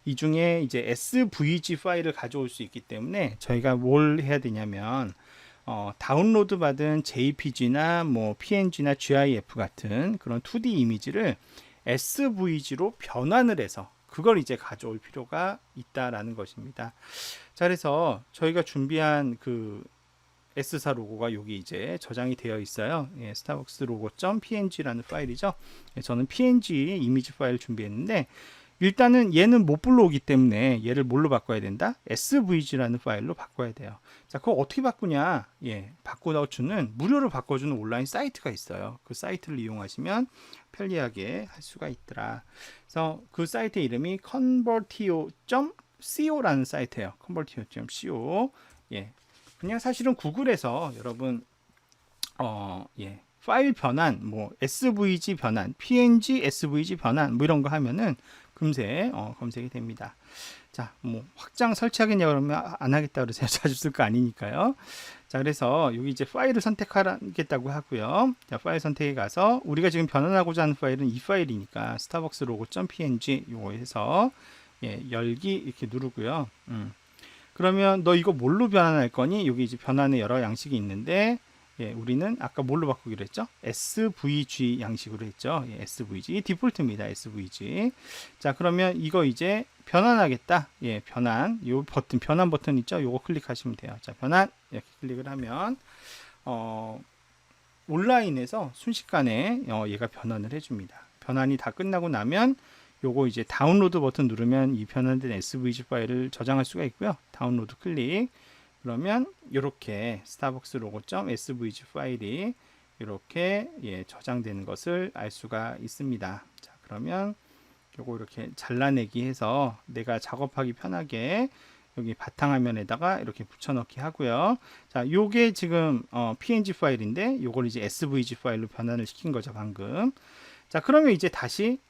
Speaker 1: 이 중에 이제 SVG 파일을 가져올 수 있기 때문에 저희가 뭘 해야 되냐면 다운로드 받은 JPG나 뭐 PNG나 GIF 같은 그런 2D 이미지를 SVG로 변환을 해서 그걸 이제 가져올 필요가 있다라는 것입니다. 자, 그래서 저희가 준비한 그 S사 로고가 여기 이제 저장이 되어 있어요. 예, 스타벅스 로고.png라는 파일이죠. 예, 저는 png 이미지 파일 준비했는데 일단은 얘는 못 불러오기 때문에 얘를 뭘로 바꿔야 된다? SVG라는 파일로 바꿔야 돼요. 자, 그거 어떻게 바꾸냐? 예, 바꿔주는 무료로 바꿔주는 온라인 사이트가 있어요. 그 사이트를 이용하시면 편리하게 할 수가 있더라. 그래서 그 사이트 이름이 convertio.co라는 사이트예요. convertio.co. 예, 그냥 사실은 구글에서 여러분 예, 파일 변환, 뭐 SVG 변환, PNG SVG 변환 뭐 이런 거 하면은 금세 검색이 됩니다. 자, 뭐 확장 설치하겠냐 그러면 안 하겠다 그래서 자주 쓸 거 아니니까요. 자, 그래서 여기 이제 파일을 선택하겠다고 하고요. 자, 파일 선택에 가서 우리가 지금 변환하고자 하는 파일은 이 파일이니까 스타벅스 로고.png 요거 해서 예, 열기 이렇게 누르고요. 그러면 너 이거 뭘로 변환할 거니? 여기 이제 변환의 여러 양식이 있는데 예, 우리는 아까 뭘로 바꾸기로 했죠? SVG 양식으로 했죠. 예, SVG 디폴트입니다. SVG. 자, 그러면 이거 이제 변환하겠다. 예, 변환. 요 버튼 변환 버튼 있죠? 요거 클릭하시면 돼요. 자, 변환 이렇게 클릭을 하면 온라인에서 순식간에 얘가 변환을 해줍니다. 변환이 다 끝나고 나면 요거 이제 다운로드 버튼 누르면 이 변환된 SVG 파일을 저장할 수가 있고요. 다운로드 클릭. 그러면 이렇게 스타벅스 로고.svg 파일이 이렇게 예, 저장되는 것을 알 수가 있습니다. 자, 그러면 요거 이렇게 잘라내기 해서 내가 작업하기 편하게 여기 바탕화면에다가 이렇게 붙여넣기 하고요. 자, 요게 지금 PNG 파일인데 요걸 이제 SVG 파일로 변환을 시킨 거죠, 방금. 자, 그러면 이제 다시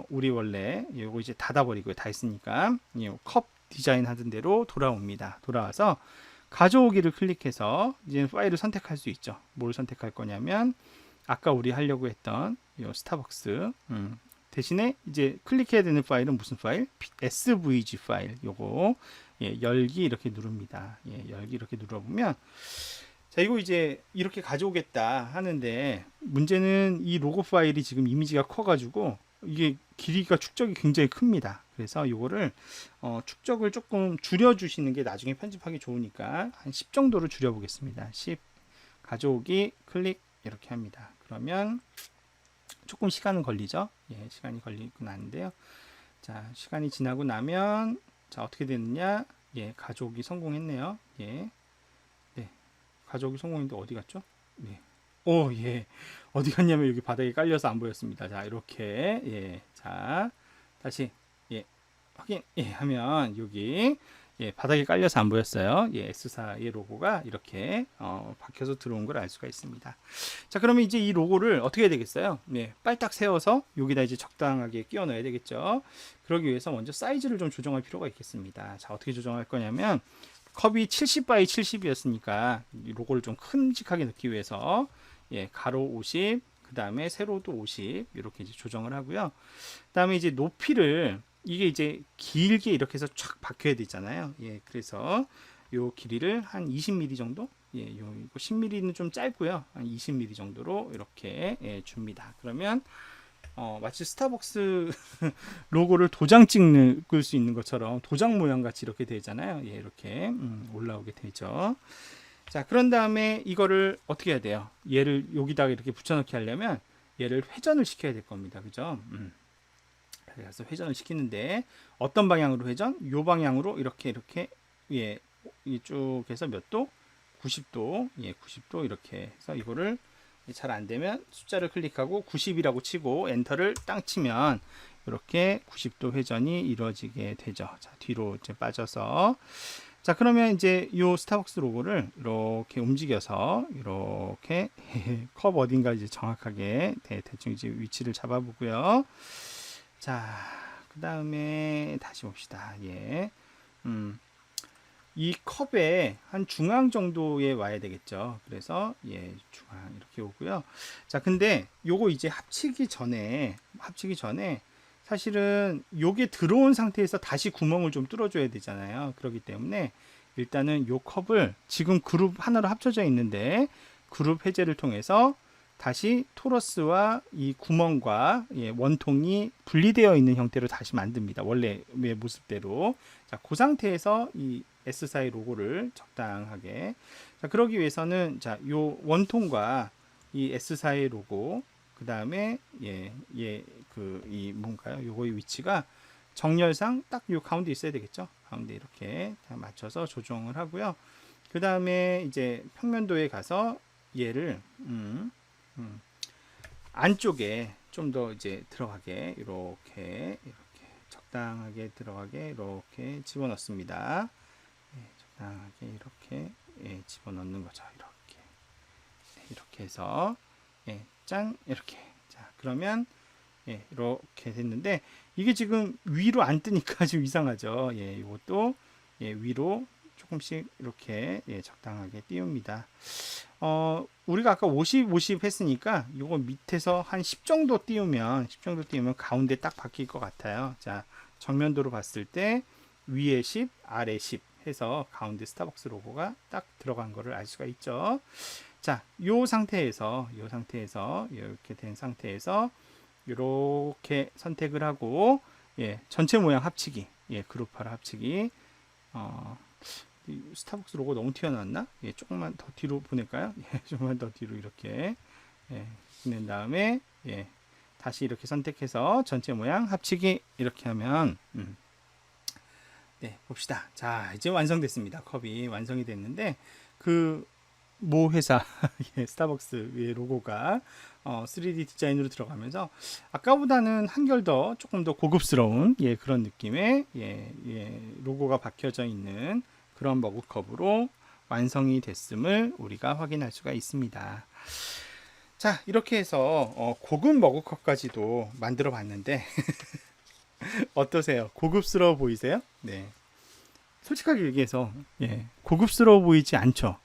Speaker 1: 우리 원래 요거 이제 닫아버리고요. 다 했으니까 컵 디자인 하던 대로 돌아옵니다. 돌아와서 가져오기를 클릭해서 이제 파일을 선택할 수 있죠. 뭘 선택할 거냐면 아까 우리 하려고 했던 요 스타벅스 대신에 이제 클릭해야 되는 파일은 무슨 파일? SVG 파일. 요거 열기 이렇게 누릅니다. 열기 이렇게 눌러보면 자, 이거 이제 이렇게 가져오겠다 하는데 문제는 이 로고 파일이 지금 이미지가 커가지고 이게 길이가 축적이 굉장히 큽니다. 그래서 이거를 축적을 조금 줄여주시는 게 나중에 편집하기 좋으니까 한 10 정도로 줄여보겠습니다. 10 가져오기 클릭 이렇게 합니다. 그러면 조금 시간은 걸리죠. 시간이 걸리고 나는데요. 자, 시간이 지나고 나면 자, 어떻게 됐느냐? 가져오기 성공했네요. 네, 가져오기 성공인데 어디 갔죠? 네. 어디 갔냐면 여기 바닥에 깔려서 안 보였습니다. 자, 이렇게 자, 다시 확인 하면 여기 바닥에 깔려서 안 보였어요. S사의 로고가 이렇게 박혀서 들어온 걸 알 수가 있습니다. 자, 그러면 이제 이 로고를 어떻게 해야 되겠어요? 빨딱 세워서 여기다 이제 적당하게 끼워 넣어야 되겠죠. 그러기 위해서 먼저 사이즈를 좀 조정할 필요가 있겠습니다. 자, 어떻게 조정할 거냐면 컵이 70 by 70이었으니까 로고를 좀 큼직하게 넣기 위해서 가로 50, 그 다음에 세로도 50 이렇게 이제 조정을 하고요. 그 다음에 이제 높이를 이게 이제 길게 이렇게 해서 쫙 박혀야 되잖아요. 그래서 요 길이를 한 20mm 정도, 요 10mm는 좀 짧고요. 한 20mm 정도로 이렇게 줍니다. 그러면 마치 스타벅스 로고를 도장 찍을 수 있는 것처럼 도장 모양 같이 이렇게 되잖아요. 이렇게 올라오게 되죠. 자, 그런 다음에 이거를 어떻게 해야 돼요? 얘를 여기다가 이렇게 붙여넣기 하려면 얘를 회전을 시켜야 될 겁니다. 그죠? 그래서 회전을 시키는데 어떤 방향으로 회전? 요 방향으로 이렇게 쭉 해서 몇 도? 90도. 90도 이렇게 해서 이거를 잘 안 되면 숫자를 클릭하고 90이라고 치고 엔터를 땅 치면 이렇게 90도 회전이 이루어지게 되죠. 자, 뒤로 이제 빠져서 자, 그러면 이제 이 스타벅스 로고를 이렇게 움직여서 이렇게 컵 어딘가 이제 정확하게 대충 이제 위치를 잡아보고요. 자, 그 다음에 다시 봅시다. 이 컵에 한 중앙 정도에 와야 되겠죠. 그래서 중앙 이렇게 오고요. 자, 근데 요거 이제 합치기 전에 사실은 요게 들어온 상태에서 다시 구멍을 좀 뚫어줘야 되잖아요. 그렇기 때문에 일단은 요 컵을 지금 그룹 하나로 합쳐져 있는데 그룹 해제를 통해서 다시 토러스와 이 구멍과 원통이 분리되어 있는 형태로 다시 만듭니다. 원래의 모습대로. 자, 그 상태에서 이 S사의 로고를 적당하게. 자, 그러기 위해서는 자, 요 원통과 이 S사의 로고, 그 다음에 이 뭔가요? 요거의 위치가 정렬상 딱 요 가운데 있어야 되겠죠. 가운데 이렇게 맞춰서 조정을 하고요. 그 다음에 이제 평면도에 가서 얘를 안쪽에 좀 더 이제 들어가게 이렇게 적당하게 들어가게 이렇게 집어넣습니다. 적당하게 이렇게 집어넣는 거죠. 이렇게 해서 짠 이렇게. 자, 그러면 이렇게 됐는데 이게 지금 위로 안 뜨니까 좀 이상하죠. 이것도 위로 조금씩 이렇게 적당하게 띄웁니다. 우리가 아까 50 했으니까 이거 밑에서 한 10 정도 띄우면 가운데 딱 바뀔 것 같아요. 자, 정면도로 봤을 때 위에 10, 아래 10 해서 가운데 스타벅스 로고가 딱 들어간 거를 알 수가 있죠. 자, 요 상태에서 이렇게 된 상태에서 이렇게 선택을 하고 전체 모양 합치기, 그룹화를 합치기. 스타벅스 로고 너무 튀어나왔나? 조금만 더 뒤로 보낼까요? 조금만 더 뒤로 이렇게 보낸 다음에 다시 이렇게 선택해서 전체 모양 합치기 이렇게 하면 봅시다. 자, 이제 완성됐습니다. 컵이 완성이 됐는데 모 회사 예, 스타벅스의 로고가 3D 디자인으로 들어가면서 아까보다는 한결 더 조금 더 고급스러운 예, 그런 느낌의 로고가 박혀져 있는 그런 머그컵으로 완성이 됐음을 우리가 확인할 수가 있습니다. 자, 이렇게 해서 고급 머그컵까지도 만들어 봤는데 어떠세요? 고급스러워 보이세요? 네. 솔직하게 얘기해서 고급스러워 보이지 않죠.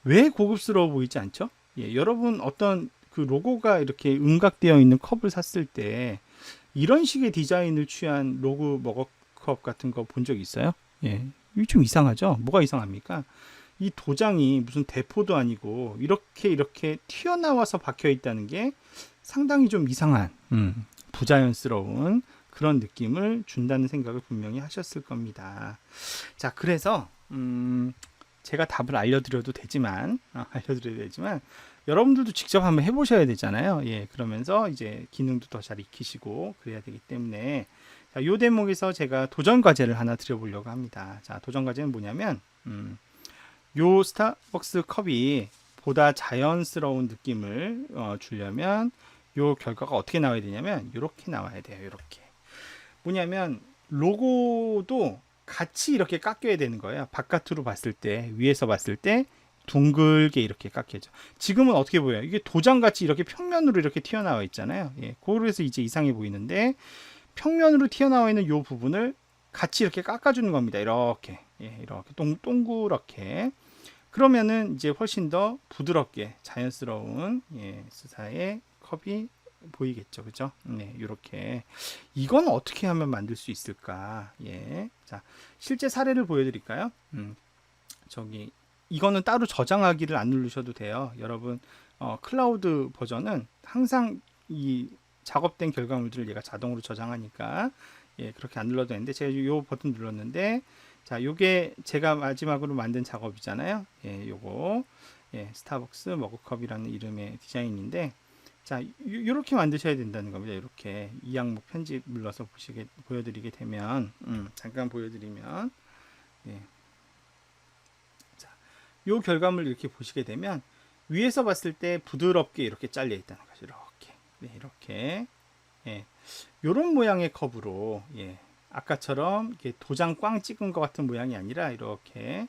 Speaker 1: 왜 고급스러워 보이지 않죠? 여러분 어떤 그 로고가 이렇게 음각되어 있는 컵을 샀을 때 이런 식의 디자인을 취한 로고 머그컵 같은 거 본 적 있어요? 이게 좀 이상하죠? 뭐가 이상합니까? 이 도장이 무슨 대포도 아니고 이렇게 튀어나와서 박혀 있다는 게 상당히 좀 이상한 부자연스러운 그런 느낌을 준다는 생각을 분명히 하셨을 겁니다. 자, 그래서 제가 답을 알려드려도 되지만 여러분들도 직접 한번 해보셔야 되잖아요. 그러면서 이제 기능도 더 잘 익히시고 그래야 되기 때문에 자, 요 대목에서 제가 도전 과제를 하나 드려보려고 합니다. 자, 도전 과제는 뭐냐면 요 스타벅스 컵이 보다 자연스러운 느낌을 주려면 요 결과가 어떻게 나와야 되냐면 이렇게 나와야 돼요. 이렇게 뭐냐면 로고도 같이 이렇게 깎여야 되는 거예요. 바깥으로 봤을 때, 위에서 봤을 때 둥글게 이렇게 깎여져. 지금은 어떻게 보여요? 이게 도장같이 이렇게 평면으로 이렇게 튀어나와 있잖아요. 그래서 이제 이상해 보이는데 평면으로 튀어나와 있는 이 부분을 같이 이렇게 깎아주는 겁니다. 이렇게 이렇게 동그랗게. 그러면은 이제 훨씬 더 부드럽게 자연스러운 스사의 컵이 보이겠죠, 그죠? 이렇게 이건 어떻게 하면 만들 수 있을까? 자, 실제 사례를 보여드릴까요? 저기 이거는 따로 저장하기를 안 누르셔도 돼요, 여러분. 클라우드 버전은 항상 이 작업된 결과물들을 얘가 자동으로 저장하니까 그렇게 안 눌러도 되는데 제가 요 버튼 눌렀는데 자, 요게 제가 마지막으로 만든 작업이잖아요. 요거 스타벅스 머그컵이라는 이름의 디자인인데 자, 이렇게 만드셔야 된다는 겁니다. 이렇게 이 항목 편집 눌러서 보여드리게 되면 잠깐 보여드리면 자, 요 결과물 이렇게 보시게 되면 위에서 봤을 때 부드럽게 이렇게 잘려 있다는 거죠. 이렇게 요런 모양의 컵으로 아까처럼 이렇게 도장 꽝 찍은 것 같은 모양이 아니라 이렇게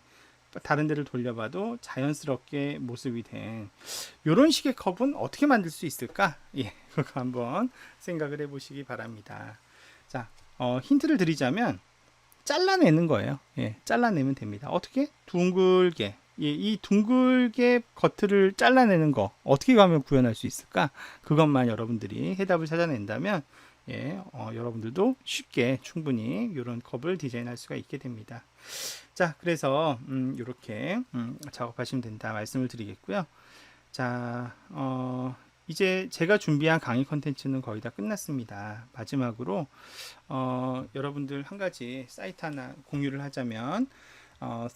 Speaker 1: 다른 데를 돌려봐도 자연스럽게 모습이 된 이런 식의 컵은 어떻게 만들 수 있을까? 그거 한번 생각을 해보시기 바랍니다. 자, 힌트를 드리자면 잘라내는 거예요. 잘라내면 됩니다. 어떻게? 둥글게. 이 둥글게 겉을 잘라내는 거 어떻게 하면 구현할 수 있을까? 그것만 여러분들이 해답을 찾아낸다면 여러분들도 쉽게 충분히 이런 컵을 디자인할 수가 있게 됩니다. 자, 그래서 이렇게 작업하시면 된다 말씀을 드리겠고요. 자, 이제 제가 준비한 강의 컨텐츠는 거의 다 끝났습니다. 마지막으로 여러분들 한 가지 사이트 하나 공유를 하자면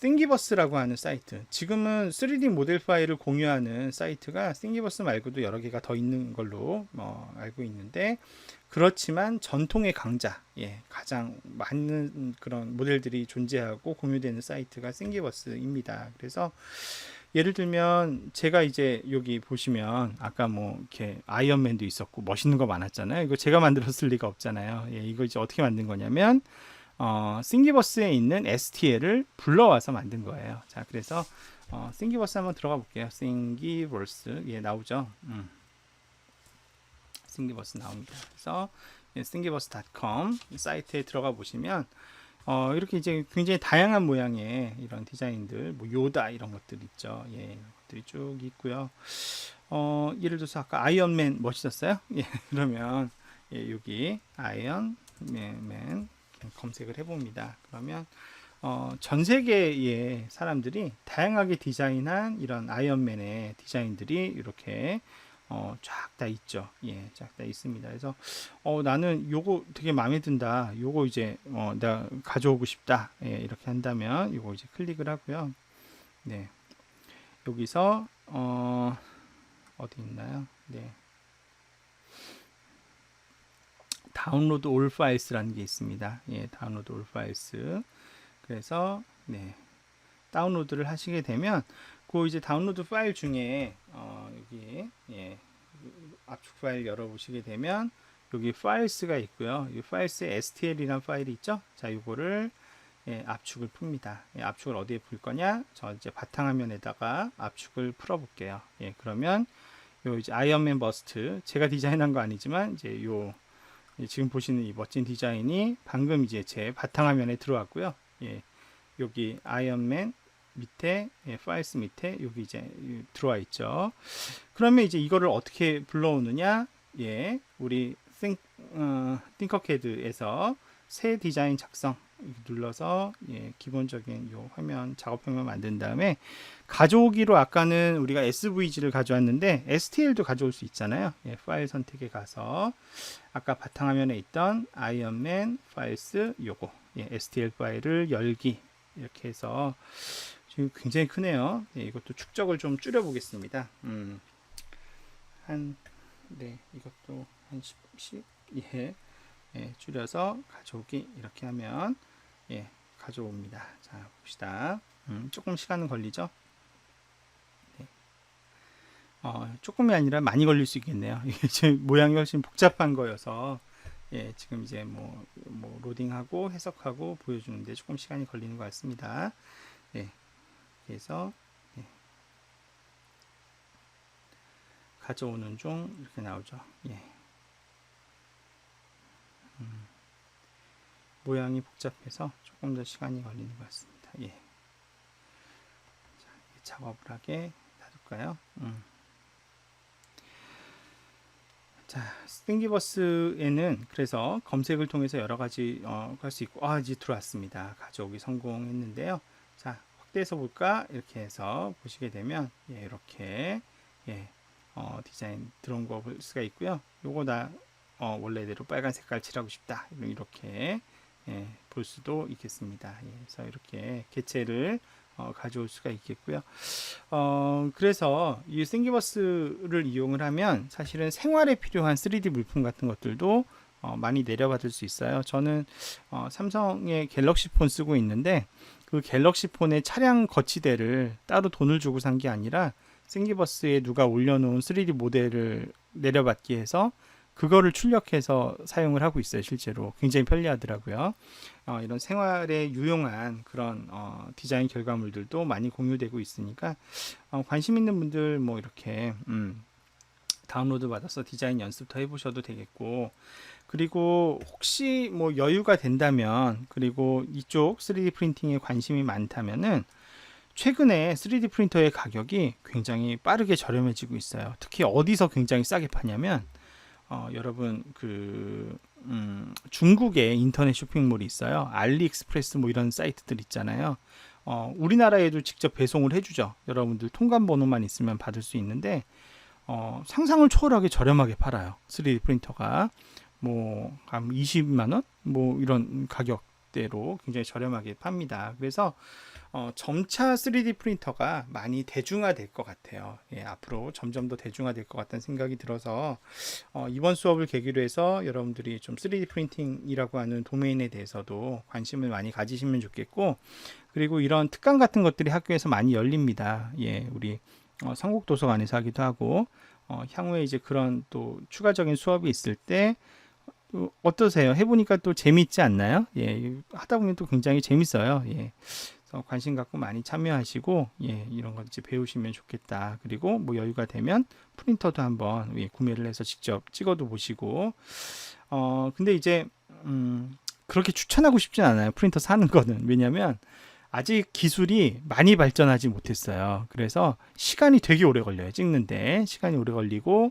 Speaker 1: 띵기버스라고 하는 사이트, 지금은 3D 모델 파일을 공유하는 사이트가 띵기버스 말고도 여러 개가 더 있는 걸로 알고 있는데, 그렇지만 전통의 강자, 가장 많은 그런 모델들이 존재하고 공유되는 사이트가 띵기버스입니다. 그래서 예를 들면 제가 이제 여기 보시면 아까 뭐 이렇게 아이언맨도 있었고 멋있는 거 많았잖아요. 이거 제가 만들었을 리가 없잖아요. 이거 이제 어떻게 만든 거냐면 띵기버스에 있는 STL을 불러와서 만든 거예요. 자, 그래서 띵기버스 한번 들어가 볼게요. 띵기버스 나오죠. 띵기버스 나옵니다. 그래서 띵기버스.com 사이트에 들어가 보시면 이렇게 이제 굉장히 다양한 모양의 이런 디자인들, 뭐 요다 이런 것들 있죠. 이런 것들이 쭉 있고요. 예를 들어서 아까 아이언맨 멋있었어요. 그러면 여기 아이언맨 검색을 해봅니다. 그러면 전 세계의 사람들이 다양하게 디자인한 이런 아이언맨의 디자인들이 이렇게 쫙 다 있죠. 쫙 다 있습니다. 그래서 나는 요거 되게 마음에 든다. 요거 이제 내가 가져오고 싶다. 이렇게 한다면 요거 이제 클릭을 하고요. 여기서 어디 있나요? 다운로드 올 파일스라는 게 있습니다. 다운로드 올 파일스. 그래서 다운로드를 하시게 되면 그 이제 다운로드 파일 중에 여기 예, 압축 파일 열어보시게 되면 여기 파일스가 있고요. 이 파일스에 STL이라는 파일이 있죠. 자, 이거를 예, 압축을 풉니다. 예, 압축을 어디에 풀 거냐? 저 이제 바탕화면에다가 압축을 풀어볼게요. 예, 그러면 요 이제 아이언맨 버스트 제가 디자인한 거 아니지만 이제 요 지금 보시는 이 멋진 디자인이 방금 이제 제 바탕화면에 들어왔고요. 예, 여기 아이언맨 밑에 예, 파일스 밑에 여기 이제 들어와 있죠. 그러면 이제 이거를 어떻게 불러오느냐? 예, 우리 띵커캐드에서 새 디자인 작성 눌러서 예, 기본적인 요 화면 작업형을 만든 다음에 가져오기로 아까는 우리가 SVG를 가져왔는데 STL도 가져올 수 있잖아요. 예, 파일 선택에 가서 아까 바탕화면에 있던 아이언맨 파일스 요거 예, STL 파일을 열기 이렇게 해서 지금 굉장히 크네요. 예, 이것도 축적을 좀 줄여 보겠습니다. 네, 이것도 한 10, 예, 예, 줄여서 가져오기 이렇게 하면 예, 가져옵니다. 자, 봅시다. 조금 시간은 걸리죠. 네. 조금이 아니라 많이 걸릴 수 있겠네요. 이게 지금 모양이 훨씬 복잡한 거여서 예, 지금 이제 뭐 로딩하고 해석하고 보여주는데 조금 시간이 걸리는 것 같습니다. 예, 그래서 예, 가져오는 중 이렇게 나오죠. 예. 모양이 복잡해서 조금 더 시간이 걸리는 것 같습니다. 예. 자, 작업을 하게 놔둘까요? 자, 스팅기버스에는 그래서 검색을 통해서 여러 가지 할 수 있고, 이제 들어왔습니다. 가져오기 성공했는데요. 자, 확대해서 볼까? 이렇게 해서 보시게 되면 예, 이렇게 예, 디자인 들어온 거 볼 수가 있고요. 요거 다 원래대로 빨간 색깔 칠하고 싶다. 이렇게 예, 볼 수도 있겠습니다. 예, 그래서 이렇게 개체를 가져올 수가 있겠고요. 그래서 이 싱기버스를 이용을 하면 사실은 생활에 필요한 3D 물품 같은 것들도 많이 내려받을 수 있어요. 저는 삼성의 갤럭시 폰 쓰고 있는데 그 갤럭시 폰의 차량 거치대를 따로 돈을 주고 산 게 아니라 싱기버스에 누가 올려놓은 3D 모델을 내려받기 해서 그거를 출력해서 사용을 하고 있어요. 실제로 굉장히 편리하더라고요. 이런 생활에 유용한 그런 디자인 결과물들도 많이 공유되고 있으니까 관심 있는 분들 뭐 이렇게 다운로드 받아서 디자인 연습도 해보셔도 되겠고, 그리고 혹시 뭐 여유가 된다면, 그리고 이쪽 3D 프린팅에 관심이 많다면은 최근에 3D 프린터의 가격이 굉장히 빠르게 저렴해지고 있어요. 특히 어디서 굉장히 싸게 파냐면 여러분 중국에 인터넷 쇼핑몰이 있어요. 알리익스프레스 뭐 이런 사이트들 있잖아요. 우리나라에도 직접 배송을 해주죠. 여러분들 통관 번호만 있으면 받을 수 있는데 상상을 초월하게 저렴하게 팔아요. 3D 프린터가 뭐 한 20만 원 뭐 이런 가격대로 굉장히 저렴하게 팝니다. 그래서 점차 3D 프린터가 많이 대중화될 것 같아요. 예, 앞으로 점점 더 대중화될 것 같다는 생각이 들어서 이번 수업을 계기로 해서 여러분들이 좀 3D 프린팅이라고 하는 도메인에 대해서도 관심을 많이 가지시면 좋겠고, 그리고 이런 특강 같은 것들이 학교에서 많이 열립니다. 예, 우리 성국도서관에서 하기도 하고 향후에 이제 그런 또 추가적인 수업이 있을 때 어떠세요? 해보니까 또 재밌지 않나요? 예, 하다 보면 또 굉장히 재밌어요. 예. 관심 갖고 많이 참여하시고 예, 이런 것 이제 배우시면 좋겠다. 그리고 뭐 여유가 되면 프린터도 한번 예, 구매를 해서 직접 찍어도 보시고 근데 이제 그렇게 추천하고 싶진 않아요. 프린터 사는 거는. 왜냐면 아직 기술이 많이 발전하지 못했어요. 그래서 시간이 되게 오래 걸려요. 찍는데 시간이 오래 걸리고,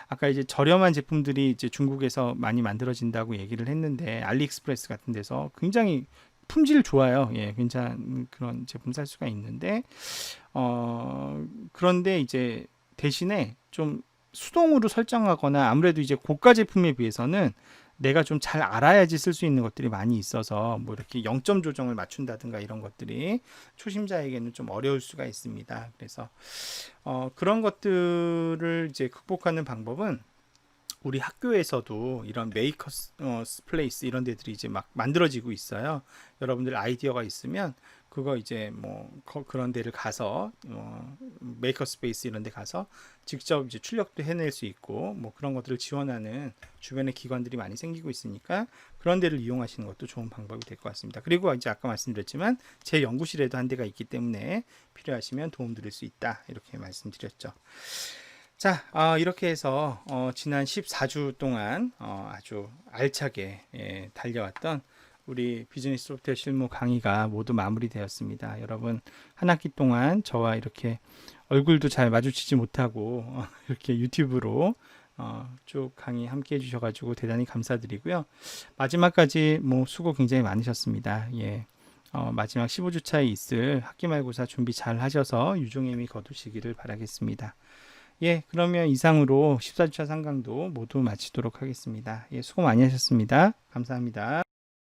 Speaker 1: 아까 이제 저렴한 제품들이 이제 중국에서 많이 만들어진다고 얘기를 했는데 알리익스프레스 같은 데서 굉장히 품질 좋아요. 예, 괜찮은 그런 제품 살 수가 있는데 그런데 이제 대신에 좀 수동으로 설정하거나 아무래도 이제 고가 제품에 비해서는 내가 좀 잘 알아야지 쓸 수 있는 것들이 많이 있어서 뭐 이렇게 0점 조정을 맞춘다든가 이런 것들이 초심자에게는 좀 어려울 수가 있습니다. 그래서 그런 것들을 이제 극복하는 방법은 우리 학교에서도 이런 메이커스 플레이스 이런 데들이 이제 막 만들어지고 있어요. 여러분들 아이디어가 있으면 그거 이제 뭐 그런 데를 가서 메이커 스페이스 이런 데 가서 직접 이제 출력도 해낼 수 있고 뭐 그런 것들을 지원하는 주변에 기관들이 많이 생기고 있으니까 그런 데를 이용하시는 것도 좋은 방법이 될 것 같습니다. 그리고 이제 아까 말씀드렸지만 제 연구실에도 한 대가 있기 때문에 필요하시면 도움 드릴 수 있다 이렇게 말씀드렸죠. 자, 이렇게 해서 지난 14주 동안 아주 알차게 달려왔던 우리 비즈니스 소프트웨어 실무 강의가 모두 마무리되었습니다. 여러분 한 학기 동안 저와 이렇게 얼굴도 잘 마주치지 못하고 이렇게 유튜브로 쭉 강의 함께 해주셔가지고 대단히 감사드리고요. 마지막까지 뭐 수고 굉장히 많으셨습니다. 예. 마지막 15주차에 있을 학기말고사 준비 잘 하셔서 유종의미 거두시기를 바라겠습니다. 예, 그러면 이상으로 14주차 상강도 모두 마치도록 하겠습니다. 예, 수고 많이 하셨습니다. 감사합니다.